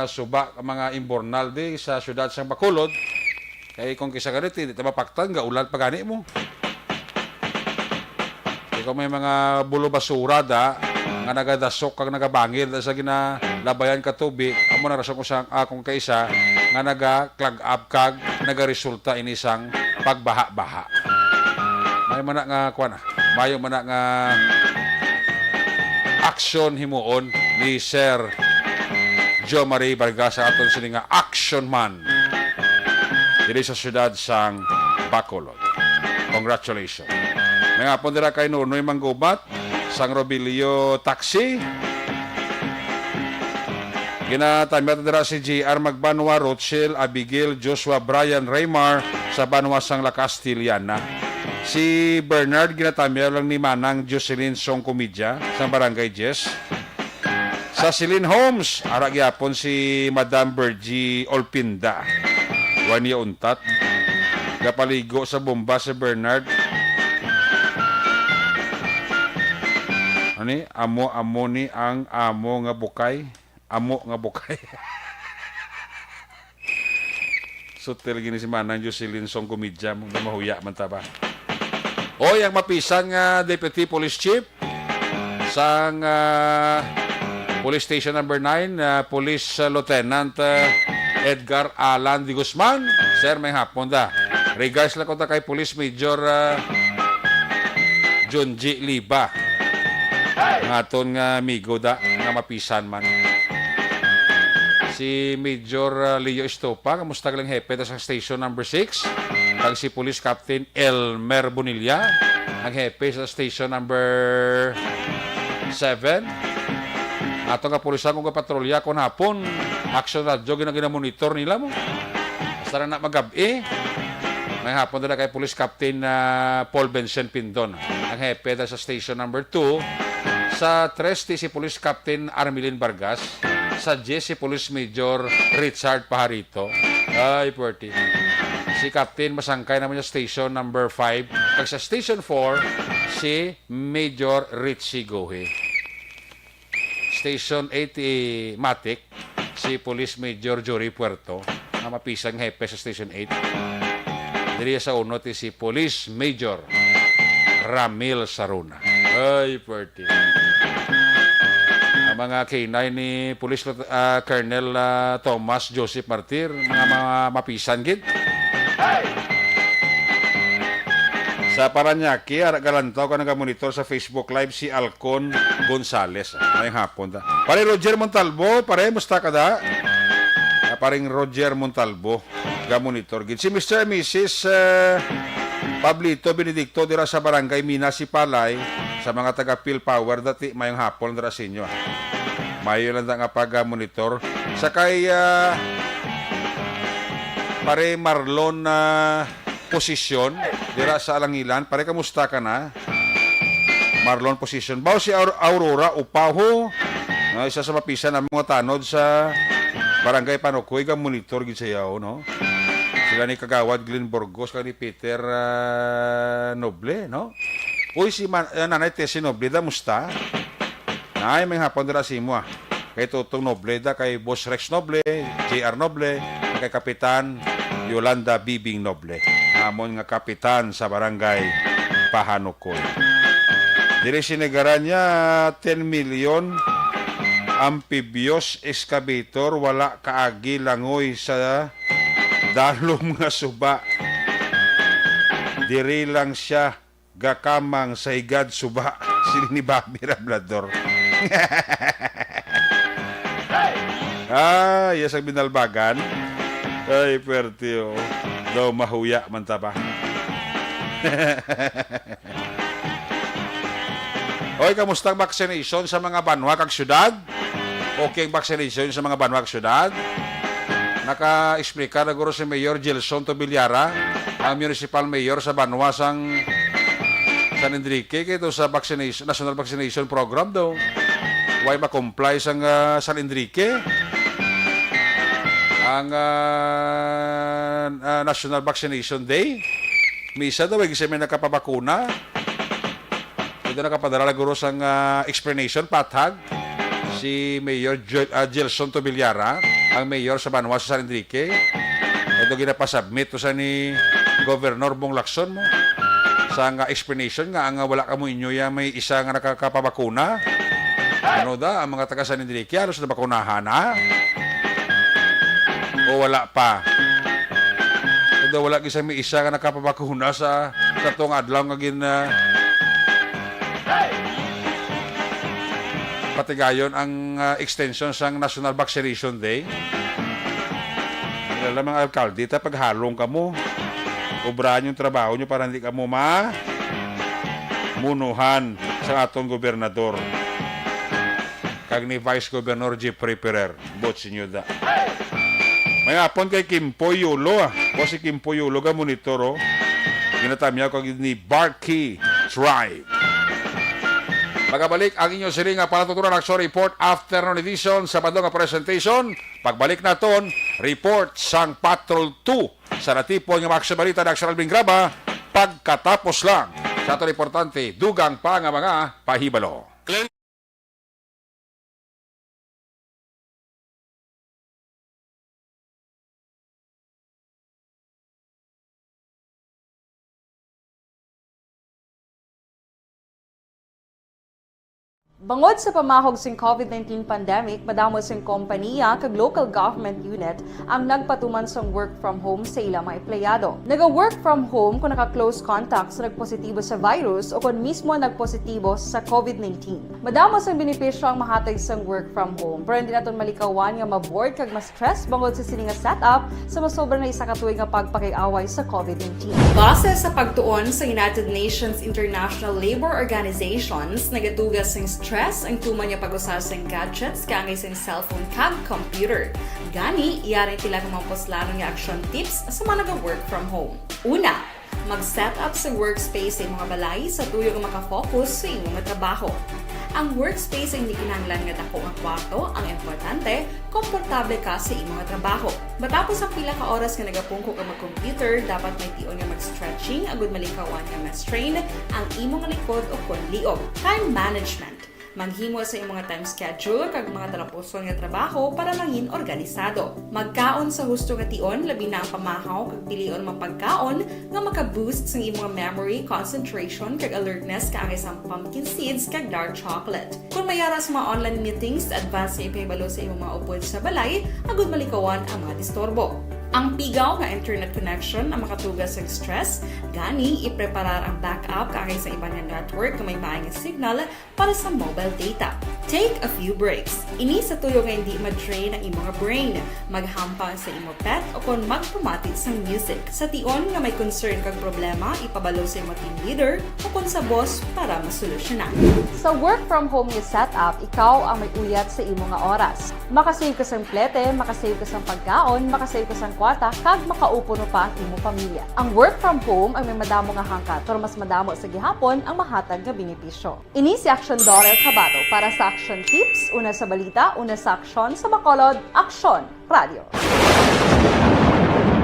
suba, mga imbornal di sa syudad sang Bacolod. Kay kung kisa ganit di ta mapaktan nga ulan pagani mo. Kay kung may mga bulo basura da nga nagadasok kag nagabangil sa ginalabayan ka tubig, amo na rason ko sang akong kaisa nga naga-clog up kag nagaresulta ini sang pagbaha-baha. May man nga kuan mayo man nga aksyon himuon ni Sir Joe Marie Vargas sa aton sini nga action man diri sa syudad sang Bacolod. Congratulations. Mga pondera kay Nunoy Manggubat sang Robilio Taxi. Ginatamit dira si JR Magbanwa, Rothschild, Abigail, Joshua, Brian, Raymar sa Banwa sang La Castillana. Si Bernard ginatamya lang ni Manang Jocelyn Song Comedya sa Barangay Jess. Sa Celine Homes, ara gyapon si Madam Bergie Olpinda. Wani untat. Gapaligo sa bomba si Bernard. Ani, amo ni ang amo nga bukay. Amo nga bukay. Sutil gini si Manang Jocelyn Song komedya mo na mahuya man ta ba. O yang mapisan nga Deputy Police Chief sang Police Station number 9, Police Lieutenant Edgar Alan de Guzman. Sir, may hapon da. Regards lang ko ta kay Police Major John G. Liba. Ngaton nga migo da nga mapisan man. Si Major Leo Estopa, kamusta lang hepe sa station number 6. Kag si Police Captain Elmer Bonilla, ang hepe sa station number 7. Ato nga pulisan kung patrolya kon hapon, action radyo gina-monitor nila mo. Basta na magabi. May hapon na kay Police Captain Paul Vincent Pindon, ang hepe sa station number 2. Sa 3 si Police Captain Armelin Vargas. Sa 10 si Police Major Richard Pajarito. Ay, puwerti. Si Captain masangkay naman sa station number 5. Pag sa station 4, si Major Richie Gohe. Station 8 Matic, si Police Major Jory Puerto, na mapisang hepe sa station 8. Diri sa unot si Police Major Ramil Saruna. Ay, puwerti. Mga K9 ni Police Colonel Thomas Joseph Martir, mga mapisan gid. Sa Paranaque, galantaw ka nag-monitor sa Facebook Live si Alcon Gonzales. Ngayong hapon da. Pare Roger Montalvo, pare, musta ka da? Paring Roger Montalvo, ga-monitor gid. Si Mr. and Mrs. Pablito Benedicto dira sa Barangay Minas si Palay, sa mga taga Phil Power dati mayong hapon dira sa inyo. Mayo lang nga pag-monitor. Sakay pare Marlon posisyon dira sa Alangilan. Pare, kamusta ka na? Marlon posisyon. Bawo si Aurora Upaho. Isa sa mapisan ng mga tanod sa Barangay Panukoy ga monitor gid sayaw, no? Sila ni Kagawad Glenn Burgos kag ni Peter Noble, no? Uy, si Nanay Tessie Noble da, musta? Nay, may hapon dira si mo. Kay Tutong Noble da, kay Boss Rex Noble, JR Noble, kay Kapitan Yolanda Bibing Noble. Amon nga kapitan sa Barangay Pahanukoy. Diri sinegaran niya 10 million amphibious excavator, wala kaagi langoy sa dalom nga suba. Diri lang siya gakamang sa higad suba. Sili ni Bobby Rablador. Yes, ang binalbagan. Ay, puwerte, oh. Daw mahuya man ta ba? Oy, kamusta ang vaccination sa mga banwa kag syudad? Okay ang vaccination sa mga banwa kag syudad? Naka-explika na guro si Mayor Gelson Tobilyara, ang municipal mayor sa banwa sang San Enrique, kito sa vaccination, national vaccination program daw. Why ma-comply sang San Enrique? Ang National Vaccination Day. Misa daw, kasi may nakapabakuna. Ito nakapadala guro sang explanation, patag. Si Mayor Gelson Tobilyara, ang mayor sa banwa sa San Enrique. Ito ginapasubmit to sa ni Governor Bong Lacson mo. Sa explanation nga, ang wala ka mo inyo ya may isa nga nakakapabakuna. Ano da, ang mga taga San Enrique, halos na bakunahan, ha? O wala pa? Ito wala kasi may isa nga nakapabakuna sa itong adlaw nga patigayon ang extension sang National Vaccination Day. Alam mga alkalde, paghalong ka mo, ubrahan yung trabaho nyo para hindi ka mo munuhan sa atong gobernador. Kag ni Vice Governor Jeffrey Ferrer. Botsin nyo da. May hapon kay Kimpo Yulo. O si Kimpo Yulo ga monitor. Ginatamya kag ni Barkey Tribe. Magabalik ang inyong siring nga palatuturan action report afternoon edition sa bandong presentation. Pagbalik naton, report sang Patrol 2 sa natipon nga maksabalita ng Action Albing Graba pagkatapos lang sa ito importante, dugang pa nga mga pahibalo. Bangod sa pamahog sing COVID-19 pandemic, madamo sing kompanya kag local government unit ang nagpatuman sang work from home sa ilang mga empleyado. Naga-work from home kung naka-close contacts na nagpositibo sa virus o kung mismo nagpositibo sa COVID-19. Madamo sang benepisyo ang mahatag sang work from home, pero hindi naton malikawan nga ma-bored kag ma-stress bangod sa sini nga setup sa masobra na isa ka tuig nga pagpakiaway sa COVID-19. Base sa pagtuon sa United Nations International Labour Organizations, nagatugas sing stress ang tuman niya pag-usar sa gadgets kangay sa cellphone kag computer. Gani, iyari tila ng mga poslano nga action tips sa mga nag-work from home. Una, mag-set up sa workspace sa mga balay sa tuyo nga makafocus sa inyong trabaho. Ang workspace ay hindi kinahanglan nga dako nga kwarto, ang importante, komportable ka sa imong trabaho. Matapos ang pila ka oras nga nagapungko ka mag-computer, dapat may tion nga mag-stretching agud malikawan nga ma-strain ang imong likod o konliog. Time management. Manghimo sa imong mga time schedule kag mga talapuson nga trabaho para mangin organisado. Magkaon sa husto nga tion, labi na ang pamahaw kag pilion mapagkaon nga maka-boost sa imong memory, concentration kag alertness kaangay sa pumpkin seeds kag dark chocolate. Kung mayara sa mga online meetings, advance sa ipahibalo sa imong mga upod sa balay, agud malikawan ang mga disturbo. Ang pigaw nga internet connection ang makatugas sa stress, gani ipreparar ang backup kaangay sa ibang nga network na may maayong signal para sa mobile data. Take a few breaks. Ini sa tuyo nga hindi ma-drain ang imong brain, maghampang sa imong pet o kung magpumati sa music. Sa tion nga may concern kag problema, ipabalo sa imong team leader o kung sa boss para masolusyonan. Sa work from home nga setup, ikaw ang may uyat sa imong nga oras. Makasave ka sang plete, makasave ka sang pagkaon, makasave ka sang kwata, kag makaupo no pa ang imong pamilya. Ang work from home ay may madamo nga hangkat, pero mas madamo sa gihapon ang mahatag nga benepisyo. Ini si Action Dorel Cabato para sa Action Tips, una sa balita, una sa aksyon sa Bacolod, Aksyon Radio.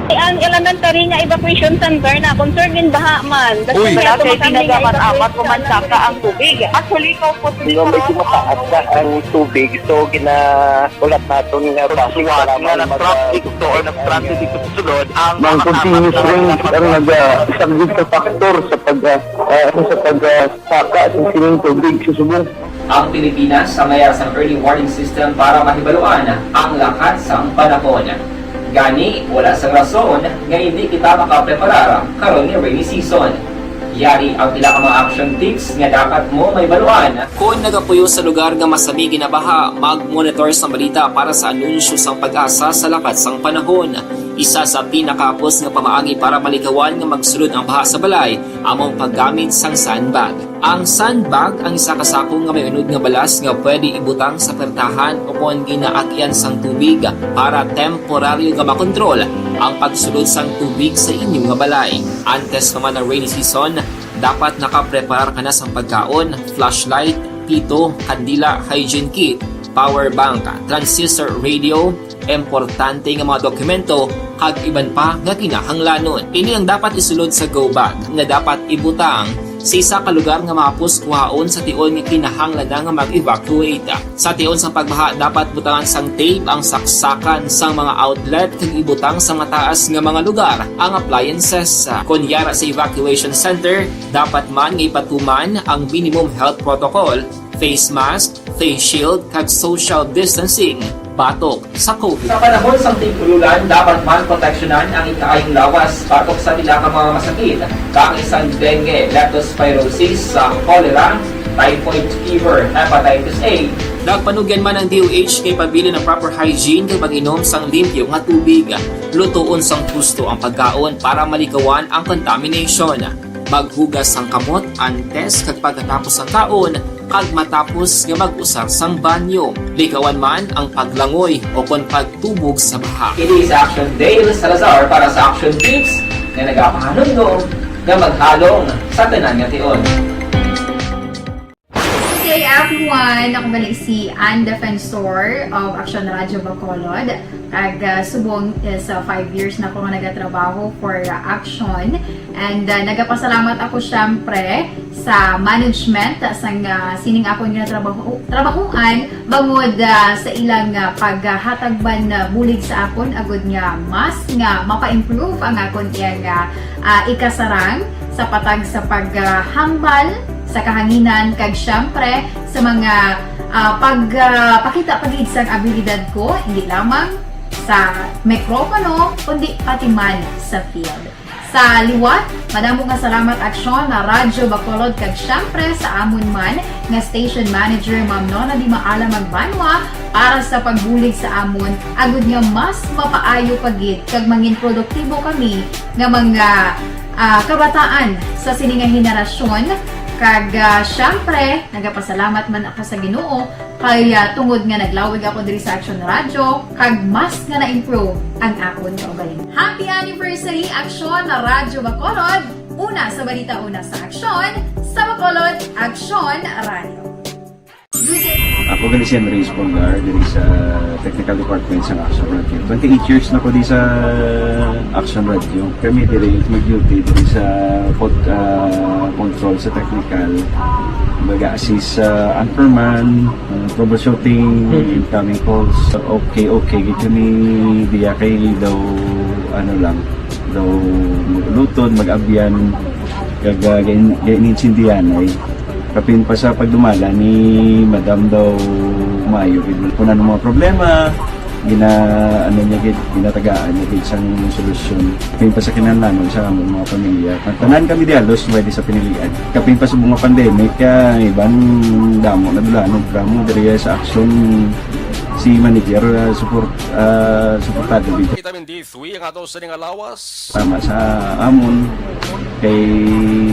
Ang elementary nga evacuation center na concern din baha man. Uy! Kasi pinagamat-amat pumansaka ang tubig. Actually, ikaw po So, medyo mataas na ang tubig. So, ulat natin nga Siwat nga ng traffic to or ng-transit dito sa sulod ang Mang continuous rain ang nag-isang sa factor sa pagsaka at sining tubig sa subong. Ang Pilipinas sa mayroon sa early warning system para mahibaluan ang lakas ng panahon. Gani, wala sang rason nga hindi kita makapreparar karon ni rainy season. Yari ang pila ka mga action tips nga dapat mo may baluan. Kung nagapuyo sa lugar nga masabi ginabaha, mag-monitor sa balita para sa anunsyo sang pag-asa sa lakas sang panahon. Isa sa pinakapos nga pamaagi para malikawan nga magsulod ang baha sa balay, among paggamit sang sandbag. Ang sandbag ang isa kasakong nga may unod nga balas nga pwede ibutang sa pertahan o kung ginaakyan sang tubig para temporaryo nga makontrol ang pagsulod sang tubig sa inyong nga balay. Antes naman ng rainy season, dapat nakapreparar ka na sang pagkaon, flashlight, pito, kandila, hygiene kit, power bank, transistor radio, importante nga mga dokumento kag iban pa nga kinahanglanon. Ini ang dapat isulod sa go bag nga dapat ibutang sa isa ka lugar nga mapus kuhaon sa tion nga kinahanglan nga mag-evacuate. Sa tion sa pagbaha dapat butangan sang tape ang saksakan sang mga outlet kag ibutang sa mataas nga mga lugar ang appliances. Kunyara sa evacuation center, dapat man nga ipatuman ang minimum health protocol, face mask, face shield kag social distancing batok sa COVID. Sa panahon sa tigululan, dapat man proteksyonan ang ikaayong lawas batok sa nila ka mga masakit. Kang isang dengue, leptospirosis, cholera, typhoid fever, hepatitis A. Nagpanugyan man ang DOH kay pabili ng proper hygiene kay pag-inom sang limpyo nga tubig. Lutuon sang gusto ang pagkaon para malikawan ang contamination. Maghugas sang kamot antes kag pagkatapos ang kaon kag matapos nga mag-usar sang banyo. Likawan man ang paglangoy o kon pagtubog sa baha. It is Action Dale Salazar para sa Action Tips nga nagapahanong nga maghalong sa tanan nga tion. Hey everyone! Ako ba si Ann Defensor of Action Radio Bacolod. Kag subong is 5 years na ako nga nagatrabaho for Action. And nagapasalamat ako syempre sa management sang sining ako nga trabahuan bangod sa ilang paghatagban bulig sa akon agud nga mas nga mapa-improve ang akon iyang ikasarang sa patag sa paghambal sa kahanginan kag syempre sa mga pagpakita pagid sang abilidad ko hindi lamang sa mikropono kundi pati man sa field. Sa liwat, madamo nga salamat aksyon na Radyo Bacolod kag syempre sa amon man nga station manager Ma'am Nona Di Maala Magbanwa para sa pagbulig sa amon agud nga mas mapaayo pagid kag mangin produktibo kami nga mga kabataan sa sining nga henerasyon kag syempre nagapasalamat man ako sa Ginoo kay tungod nga naglawig ako diri sa Action Radio kag mas nga na-improve ang akon kaugalingon. Happy anniversary Action na Radyo Bacolod! Una sa balita, una sa aksyon, sa Bacolod, Action Radio. Ako gali si Henry Espolgar diri sa Technical Department sa Action Radio. 28 years na ko di sa Action Radio. Kami diri mag-duty diri sa control sa technical. Mag-assist sa anchorman, troubleshooting, incoming calls. Okay. Gito ni diya kay daw daw lutod, mag-abyan, ganinsindihan ay kapin pa sa pagdumala ni Madam daw Mayo. Kung ano mga problema, ginatagaan niya isang solusyon. Kapin pa sa kinalanon sa among mga pamilya. Tanan kami dialos, pwede sa pinilian. Kapin pa sa mga pandemic, ibang damo na dulanog gramo diri sa action si manager suportado dito. Vitamin D3 ang ato sa ning alawas. Tama sa amon kay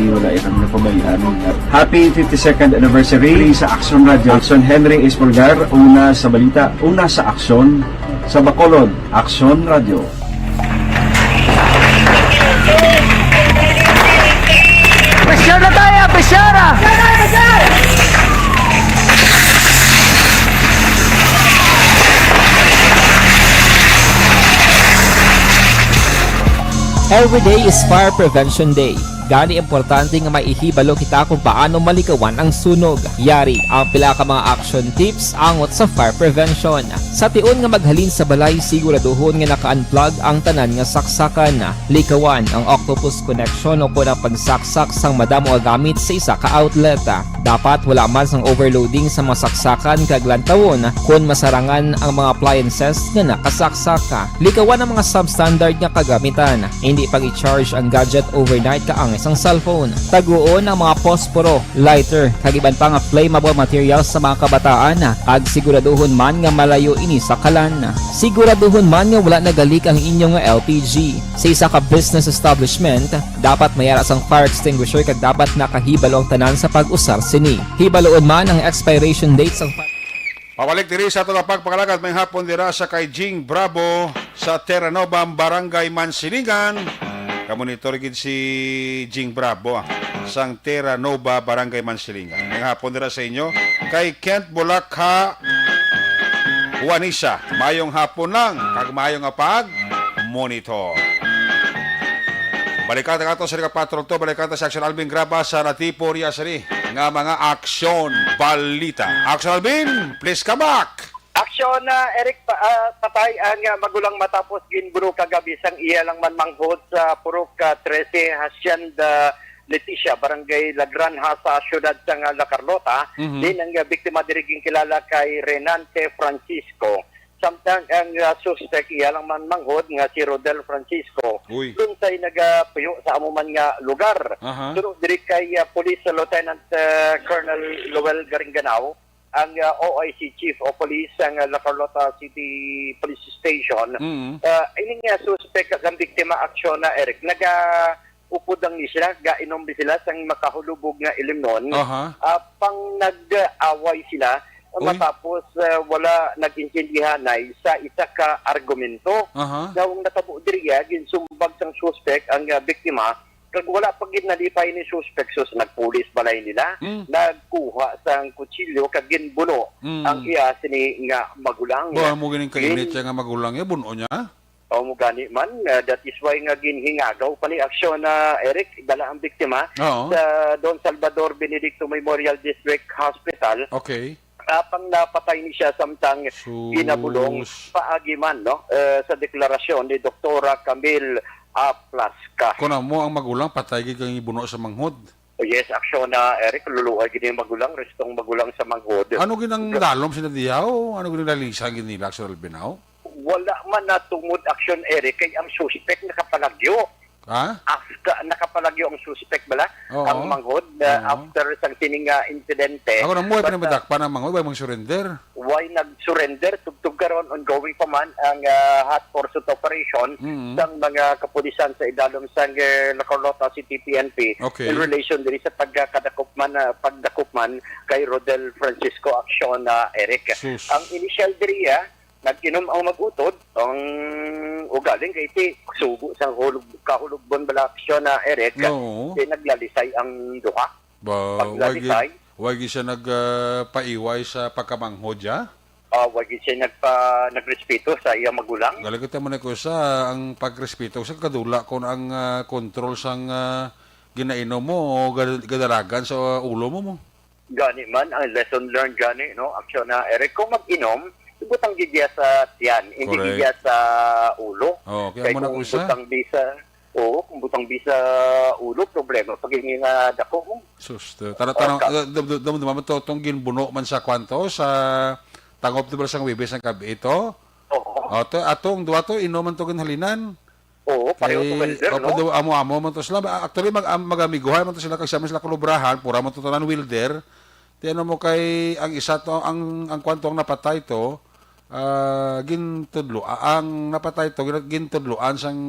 wala ikang napabayaan. Happy 52nd anniversary sa Action Radio. Action Henry Espolgar, una sa balita, una sa aksyon sa Bacolod, Action Radio. Pressure na tayo, pressure! Every day is Fire Prevention Day. Gani importante nga maihibalo kita kung paano malikawan ang sunog. Yari ang pila ka mga action tips angot sa fire prevention. Sa tion nga maghalin sa balay, siguraduhon nga naka-unplug ang tanan nga saksakan. Likawan ang octopus connection o kung ang pagsaksak sang madamo nga gamit sa isa ka outlet. Dapat wala man sang overloading sa masaksakan kag lantawon kung masarangan ang mga appliances nga nakasaksaka. Likawan ang mga substandard nga kagamitan. Hindi pag i-charge ang gadget overnight kaang isang cellphone. Taguon ang mga posporo, lighter, kag iban pa nga flammable materials sa mga kabataan. Ag siguraduhon man nga malayo ini sa kalan. Siguraduhon man nga wala nagalik ang inyong LPG. Sa isa ka business establishment, dapat mayara sang fire extinguisher kag dapat nakahibalo ang tanan sa pag-usar sini. Hibaloon man ang expiration date sang Pabalik diri sa ato pagpakalagat may hapon dira sa kay Jing Bravo sa Terra Nova, Barangay Mansilingan. Kamonitor gid si Jing Bravo sang Terra Nova, Barangay Mansilingan. May hapon dira sa inyo kay Kent Bulakha Juanisa. Mayong hapon lang kag mayong nga pag monitor. Balikata ka to sa Patrol to, balikata sa Action Alvin Graba sa Latipo Riasari nga mga aksyon balita. Action Alvin, please come back. Aksyon na Eric patay ang magulang matapos ginburo kagabi sang iya lang man manghod sa Purok 13 Hacienda Leticia, Barangay La Granja sa siyudad sang La Carlota. Din ang biktima diriging kilala kay Renante Francisco. Samtang ang suspect iya lang man manghod nga si Rodel Francisco. Doon sa'y nagapuyo sa amuman nga lugar. Doon diri kay Police Lieutenant Colonel Lowell Garinganao, ang OIC Chief o Police ang La Carlota City Police Station. Ining nga suspect ang biktima aksyon na Eric upudang ni sila, gainom din sila sang makahulubog nga ilimnon. Pang nag-away sila matapos wala nag-intindihan sa isa ka argumento. Nawang natabo diriya ginsumbag sang suspect ang biktima kag wala pag ginalipay ni suspect sus nagpulis balay nila, nagkuha sang kutsilyo kag ginbuno ang iya sini nga magulang. Mo gining kainit nga magulang buno niya. Mo gani man, that is why nga ginhingagaw pali aksyon na Eric dala ang biktima sa Don Salvador Benedicto Memorial District Hospital. Okay. Pang napatay ni siya samtang ginabulong paagiman sa deklarasyon ni Dr. Camille Plaska. Kuno mo ang magulang patay gid kang ibuno sa manghod. Oh, yes, aksyon na Eric, luluwa gini magulang, restong magulang sa manghod. Ano ginang dalom sinadiyaw? Ano ginang lalisan ginila sa Albinaw? Wala man na tungod aksyon Eric, kay ang suspect nakapalagyo. Ha? After nakapalagyo ang suspect bala, Oo. ang manghod, after sang sining insidente. Ako na mo, But, pinabadakpan ng mga, way mang surrender. why nag-surrender, tugtog karon ongoing pa man ang hot pursuit operation ng mga kapulisan sa idalom sang La Carlota City PNP Okay. in relation diri sa pagdakupman kay Rodel Francisco Action na Eric. Sus. Ang initial diri nag-inom ang mag-utod ang ugaling kay ti subo sa kahulugbon bala aksyon na Eric. Oo. Di naglalisay ang duha. Ba, Paglalisay, wagi siya nagpaiway sa pagkamanghod ya? wag siya nagrespeto sa iyang magulang. Galing kita mo na ko sa ang pagrespeto sa kadula kung ang control sang ginainom mo o gadaragan sa ulo mo. Gani man, ang lesson learned gani, no? Aksyon na Eric, kung mag-inom, butang gidya sa tiyan, hindi Correct. gidya sa ulo. Oh, kaya mo na kung kusa. kung butang bisa ulo, problema. Pag hindi nga dako mo. Sus, tanong, dumaman to, itong ginbuno man sa kwanto, sa tangop diba sang wibes ng kabi ito? Oo. Atong duwa to, inuman to ginhalinan. Oo, pareho to welder, no? Amo-amo man to sila. Actually, magamiguhay man to sila, kasi sila kulubrahan, pura man to tanan welder. Tiyan mo kay, ang isa to, ang kwanto ang napatay to, ang napatay to, gintudloan sang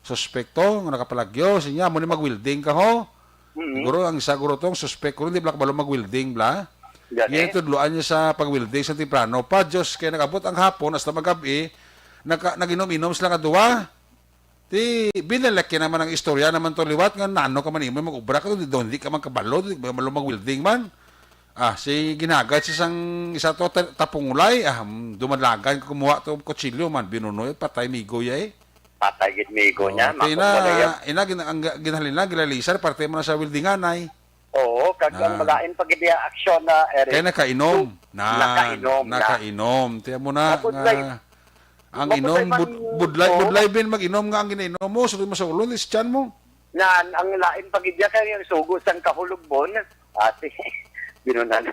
suspekto, nga nakapalagyo, sinya, muna mag-welding ka ho. Siguro, ang isa guro tong suspect ko, hindi bala kabalo mag-welding, bla. Gintudloan niya sa pag-welding sa Timprano. Pa, Diyos, kaya nagabot ang hapon, hasta magabi, nag-inom-inom sila kadua. Di, binalaki naman ang istorya naman to liwat, nga nano ka man, mag-ubra ka, hindi ka man kabalo, hindi ka man mag-welding man. Si ginagat siya sang isa to tapungulay, dumadlagan kumuha to kutsilyo man, binunoy, patay migo ya Patay gid migo niya, ginhalin na, gilalisan, parte mo na sa weldingan ay. Oo, kagang malain pag hindi aksyon na Eric. Kaya nakainom. Nakainom. Tiyan mo na, ang inom, budlay bin mag-inom nga ang ginainom mo, sunod mo sa ulo, isyan mo. Ang lain pag hindi kaya yung sugo sang kahulugbon, binunan.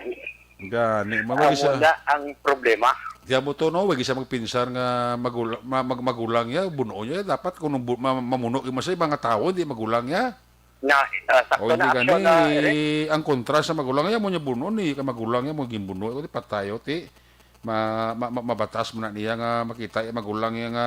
Gani, Wala ang problema. Diyan mo to, no? Wag isa magpinsar nga magulang niya, buno niya. Dapat kung mamuno yung masay, mga tao, hindi magulang niya. Sakto na aksyon na, Eric. Ang kontra sa magulang niya, mo niya buno, ni ka magulang niya, mo ginbuno. Ito, patayo, ti. Mabatas mo na niya nga makita, magulang niya nga,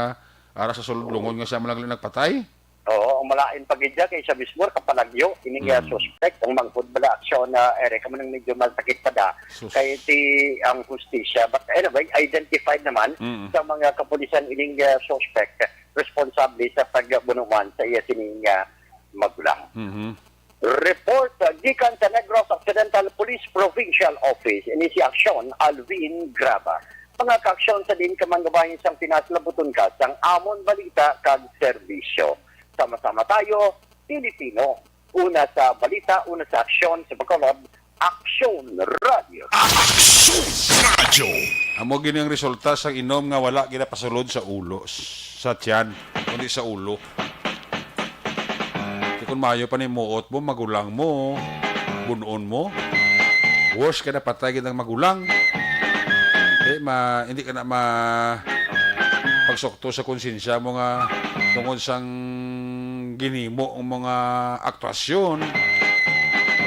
ara sa sulungon nga siya malagli nagpatay. Oo, ang malain pagidya kay siya mismo kapalagyo ini nga suspect ang magpud bala aksyon na Eric man medyo masakit pa da kay ti ang hustisya, but anyway identified naman sa mga kapulisan ining suspect responsable sa pagbunuan sa iya sining magulang. Report gikan sa Negros Occidental Police Provincial Office ini si aksyon Alvin Graba. Mga kaaksyon sa din ka manggabahin sang pinaslabuton ka sang amon balita kag serbisyo. Sama-sama tayo, Pilipino. Una sa balita, una sa aksyon sa Bacolod, Aksyon Radio. Aksyon Radio! Amo gini ang resulta sa inom nga wala ginapasulod sa ulo, sa tiyan, kundi sa ulo. Kung mayo pa ni muot mo, magulang mo, bunoon mo, worse ka na patay ng magulang. Hindi ka na pagsokto sa konsensya mo nga tungkol sang ginimo ang mga aktwasyon.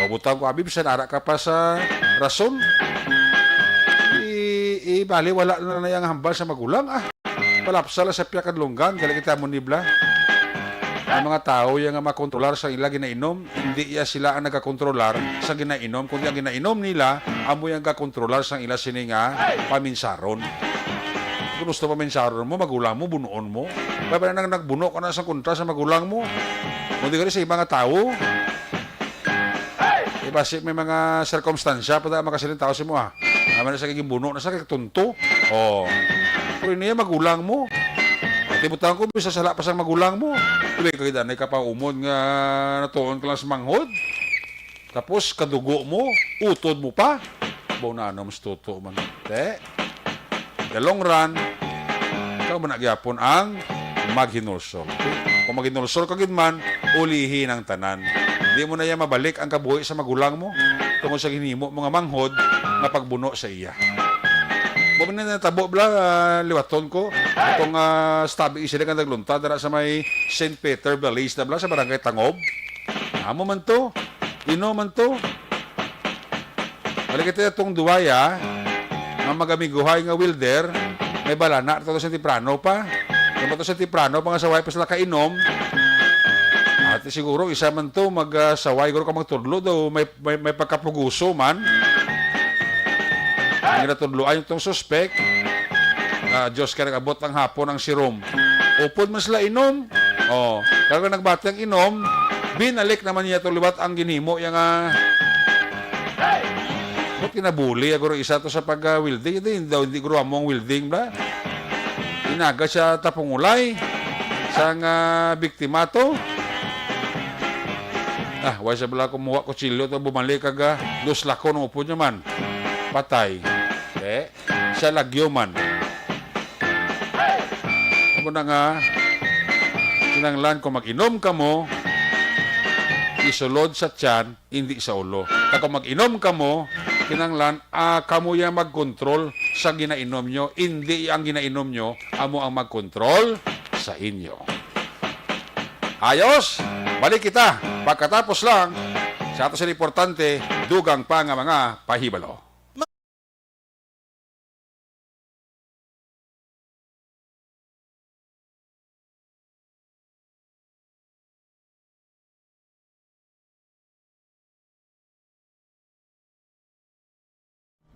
O butang ko, abib, sanara ka pa sa rason. Bali, wala na yung hambal sa magulang. Palapsala sa piyakadlunggan, galing kita mo nibla. Ang mga tao yung makontrolar sa ila ginainom, hindi sila ang nagkakontrolar sa ginainom, kundi ang ginainom nila, amo yung kakontrolar sa ila sininga paminsaron. Kung gusto paminsaron mo, magulang mo, bunuon mo. Kaya nang nagbuno ka na sa kontra sa magulang mo. Hindi ka rin sa ibang tao. Kasi may mga circumstansya, pata makasilin tao si mo Naman na sa kaging buno, na sa kagtunto. Pero niya magulang mo. Tibutan ko, bisa sala pa sa magulang mo. Tuloy ka kita, ka pa umod nga natuon ka lang sa manghod. Tapos, kadugo mo, utod mo pa. Baw na mas tuto man. The long run, ikaw man nagyapon ang maghinulsol. Kung maghinulsol ka man, ulihin ang tanan. Di mo na yan mabalik ang kabuhi sa magulang mo tungkol sa ginimo mga manghod na pagbuno sa iya. Mo na natabo bla liwaton ko itong stabi isila nga naglunta dara sa may St. Peter Belize na bla sa barangay Tangob. Amo man to. Ino man to. Balik ito itong duwaya nga magamiguhay nga wilder may balana ito sa Tiprano pa. Kung ito sa Tiprano pa nga saway pa sila kainom. At siguro isa man to magsaway siguro ka magtudlo daw may pagkapuguso man. Ang natudloan itong suspect Diyos ka nag-abot ang hapon ang sirom. Upod man sila inom. Kaya nagbati ang inom, binalik naman niya ito liwat ang ginimo yung ba't kinabuli? Aguro isa to sa pag-wielding. Hindi guro among wielding ba? Inaga siya tapungulay sa biktima to. Wala siya bala kumuha kutsilyo to bumalik kaga dos lako ng upo niya man. Patay. Siya lagyo man. Ako na nga kinanglan kung mag-inom ka mo isulod sa tiyan, hindi sa ulo. Kung mag-inom ka mo, kinanglan, kamo yung mag-control sa ginainom nyo. Hindi ang ginainom nyo, amo ang mag-control sa inyo. Ayos! Balik kita. Pagkatapos lang, sa ato sa importante, dugang pa nga mga pahibalo.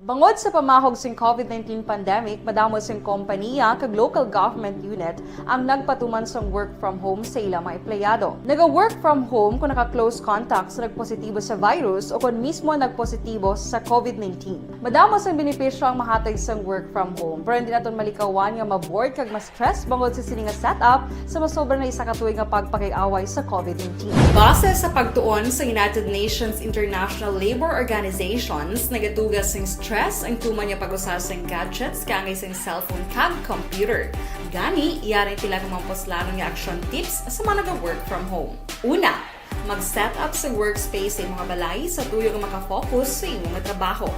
Bangod sa pamahog sing COVID-19 pandemic, madamo sing kompanya kag local government unit ang nagpatuman sang work from home sa ilang mga empleyado. Naga-work from home kung naka-close contact sa nagpositibo sa virus o kung mismo nagpositibo sa COVID-19. Madamo sang benepisyo ang mahatag sang work from home, pero hindi naton malikawan nga ma-bored kag ma-stress bangod sa sini nga setup sa masobra na isa ka tuig nga pagpakiaway sa COVID-19. Base sa pagtuon sa United Nations International Labour Organizations, nagatugas sing stress ang tuman niya pag-usas ng gadgets kangay sa cellphone kag computer. Gani, iyarin tila kumampos nga action tips sa mga nag-work from home. Una, mag-set up sa workspace sa mga balay sa tuyo nga makafocus sa imong trabaho.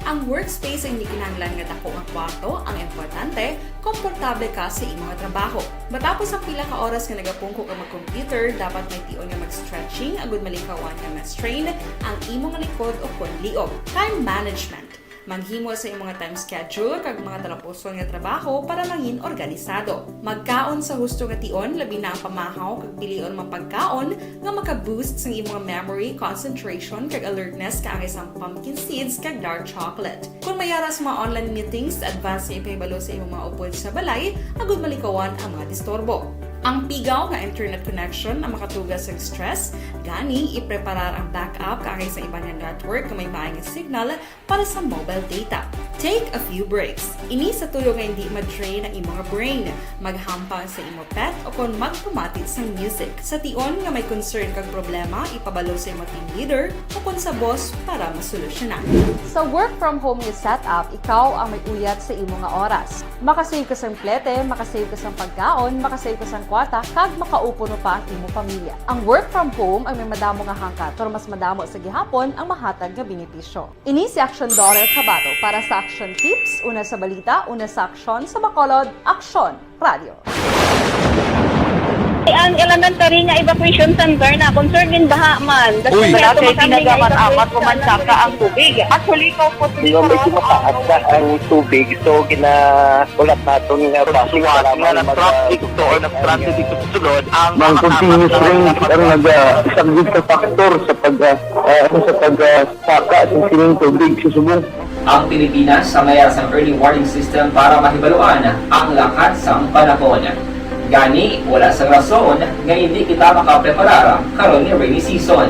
Ang workspace ay hindi kinahanglan nga dako nga kwarto, ang importante, komportable ka sa imong trabaho. Matapos ang pila ka oras nga nagapungko ka mag-computer, dapat may tion nga mag-stretching agud malikawan nga ma-strain ang imong likod o konliog. Time management. Manghimo sa imong time schedule kag mga talapuson nga trabaho para mangin organisado. Magkaon sa husto nga tion labi na ang pamahaw kag pilion mapagkaon nga maka-boost sa imong memory, concentration kag alertness kaangay sa pumpkin seeds kag dark chocolate. Kung mayaras mga online meetings, advance sa ipahibalo sa imong mga upod sa balay, agud malikawan ang mga disturbo. Ang pigaw nga internet connection ang makatugas sa stress, gani ipreparar ang backup kaangay sa ibang network na may maayong signal para sa mobile data. Take a few breaks. Ini sa tuyo nga hindi ma-drain ang imong brain, maghampang sa imong pet o kung magpumatit sa music. Sa tion nga may concern kag problema, ipabalo sa imong team leader o kung sa boss para masolusyonan. Sa work from home nga setup, ikaw ang may uyat sa imong nga oras. Makasave ka sa plete, makasave ka sa pagkaon, makasave ka sa kwata, kag makaupo no pa ang imong pamilya. Ang work from home ay may madamo nga hangkat, pero mas madamo sa gihapon ang mahatag nga benepisyo. Ini si Action Daughter Cabato para sa Action Tips, una sa balita, una sa aksyon sa Bacolod, Aksyon Radio. Ang elementary nga evacuation center na concern din baha man. Kasi pinagamat-amat kumansaka ang tubig. Actually, Medyo mataas na ang tubig. So, ulat natin nga pasuwat nga ng traffic to or ng-transit dito sa sulod ang Mang continuous rain ang nag-isang sa factor sa pagsaka at sining tubig sa subong. Ang Pilipinas sa mayas ang early warning system para mahibaluan ang lakas ng panahon. Gani, wala sa rason nga hindi kita makapreparar karon ni rainy season.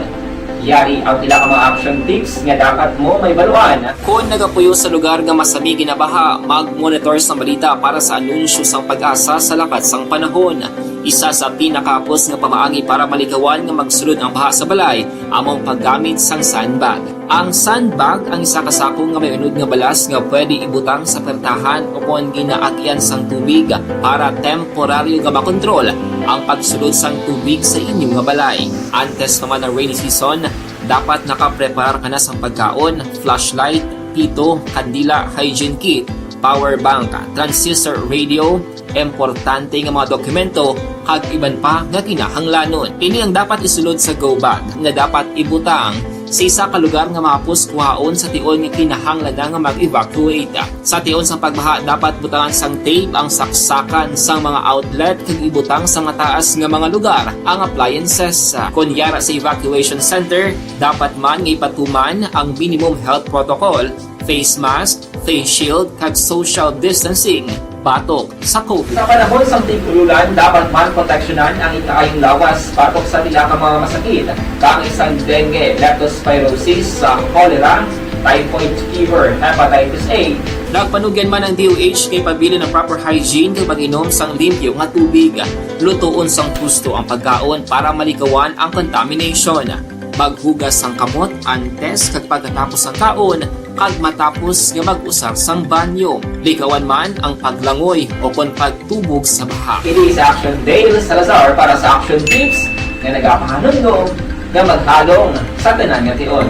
Yari ang pila ka mga action tips nga dapat mo may baluan. Kung nagapuyo sa lugar nga masami ginabaha, mag-monitor sa balita para sa anunsyo sang pag-asa sa lakas sang panahon. Isa sa pinakapos nga pamaagi para malikawan nga magsulod ang baha sa balay, among paggamit sang sandbag. Ang sandbag ang isa kasako nga may unod nga balas nga pwede ibutang sa pertahan o kung ginaagyan sang tubig para temporaryo nga makontrol ang pagsulod sang tubig sa inyong nga balay. Antes naman ng rainy season, dapat nakaprepare ka na sa pagkaon, flashlight, pito, kandila, hygiene kit, power bank, transistor radio, importante nga mga dokumento, kag iban pa nga kinahanglanon. Ini ang dapat isulod sa go bag nga dapat ibutang sa isa ka lugar nga mapus kuhaon sa tion nga kinahanglan nga mag-evacuate. Sa tion sang pagbaha dapat butangan sang tape ang saksakan sang mga outlet kag ibutang sa taas nga mga lugar ang appliances. Kunyara sa evacuation center, dapat man nga ipatuman ang minimum health protocol, face mask, face shield kag social distancing batok sa COVID. Sa panahon sa tigululan, dapat man proteksyonan ang ikaayong lawas batok sa tila ka mga masakit, kang isang dengue, leptospirosis, cholera, typhoid fever, hepatitis A. Nagpanugyan man ang DOH kay pabili ng proper hygiene kay pag-inom sang limpyo nga tubig. Lutuon sang gusto ang pagkaon para malikawan ang contamination. Maghugas sang kamot antes kag pagkatapos ang kaon, kag matapos nga mag-usar sang banyo. Likawan man ang paglangoy o kon pagtubog sa baha. It is Action Dale Salazar para sa Action Tips nga nagapahanundong nga maghalong sa tanan nga tion.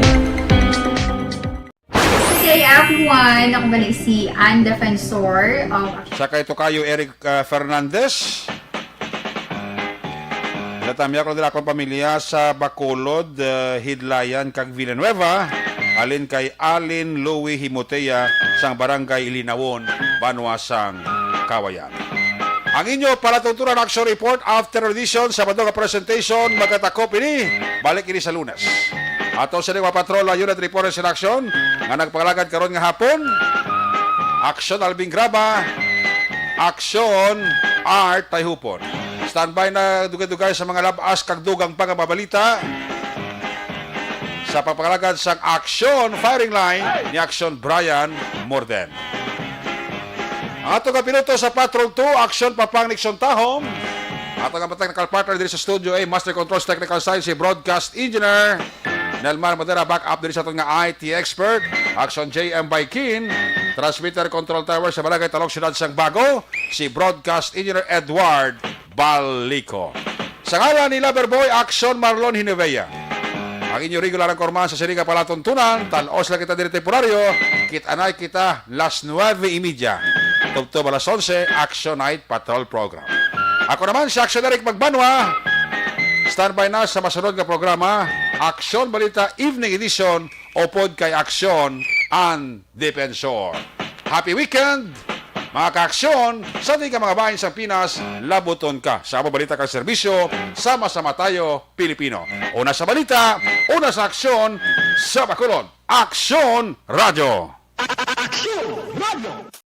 Hey everyone! Ako ba si Ann Defensor of Saka ito kayo Eric Fernandez. Natamiya ko nila akong pamilya sa Bacolod, Hidlayan, kag Villanueva. Alin kay Alin Louie Himotea sang Barangay Ilinawon, Banwasang Kawayan. Ang inyo palatuturan action report after edition sa Badong presentation magkatakop ini balik ini sa Lunes. Ato sa mga patrola unit reporters in action nga nagpangalagad karon nga hapon. Action Albing Graba, Action Art Tayhupon. Standby na dugay-dugay sa mga labas kag dugang pagababalita sa pagpangalagad sang Action Firing Line ni Action Brian Morden. Ato ka piloto sa Patrol 2, Action Papang Nixon Tahom. Ato nga technical partner diri sa studio ay Master Controls Technical Science si Broadcast Engineer Nelmar Madera, back up diri sa aton nga IT expert Action JM Baikin. Transmitter Control Tower sa Barangay Talong Syudad sang Bago si Broadcast Engineer Edward Balico. Sa ngalan ni Loverboy, Action Marlon Hinevea. Ang inyo regular ang kormahan sa Siriga Palatuntunan, tanos lang kita diri temporaryo, kitanay kita las 9:30. Tugtog alas 11, Action Night Patrol Program. Ako naman si Action Eric Magbanwa. Standby na sa masunod nga programa, Action Balita Evening Edition o pod kay Action and Defensor. Happy weekend! Mga ka-aksyon, sa ating mga bayan sa Pinas, labuton ka sa balita kang serbisyo, sama-sama tayo, Pilipino. Una sa balita, una sa aksyon, sa Bacolod. Aksyon Radio! Aksyon Radio!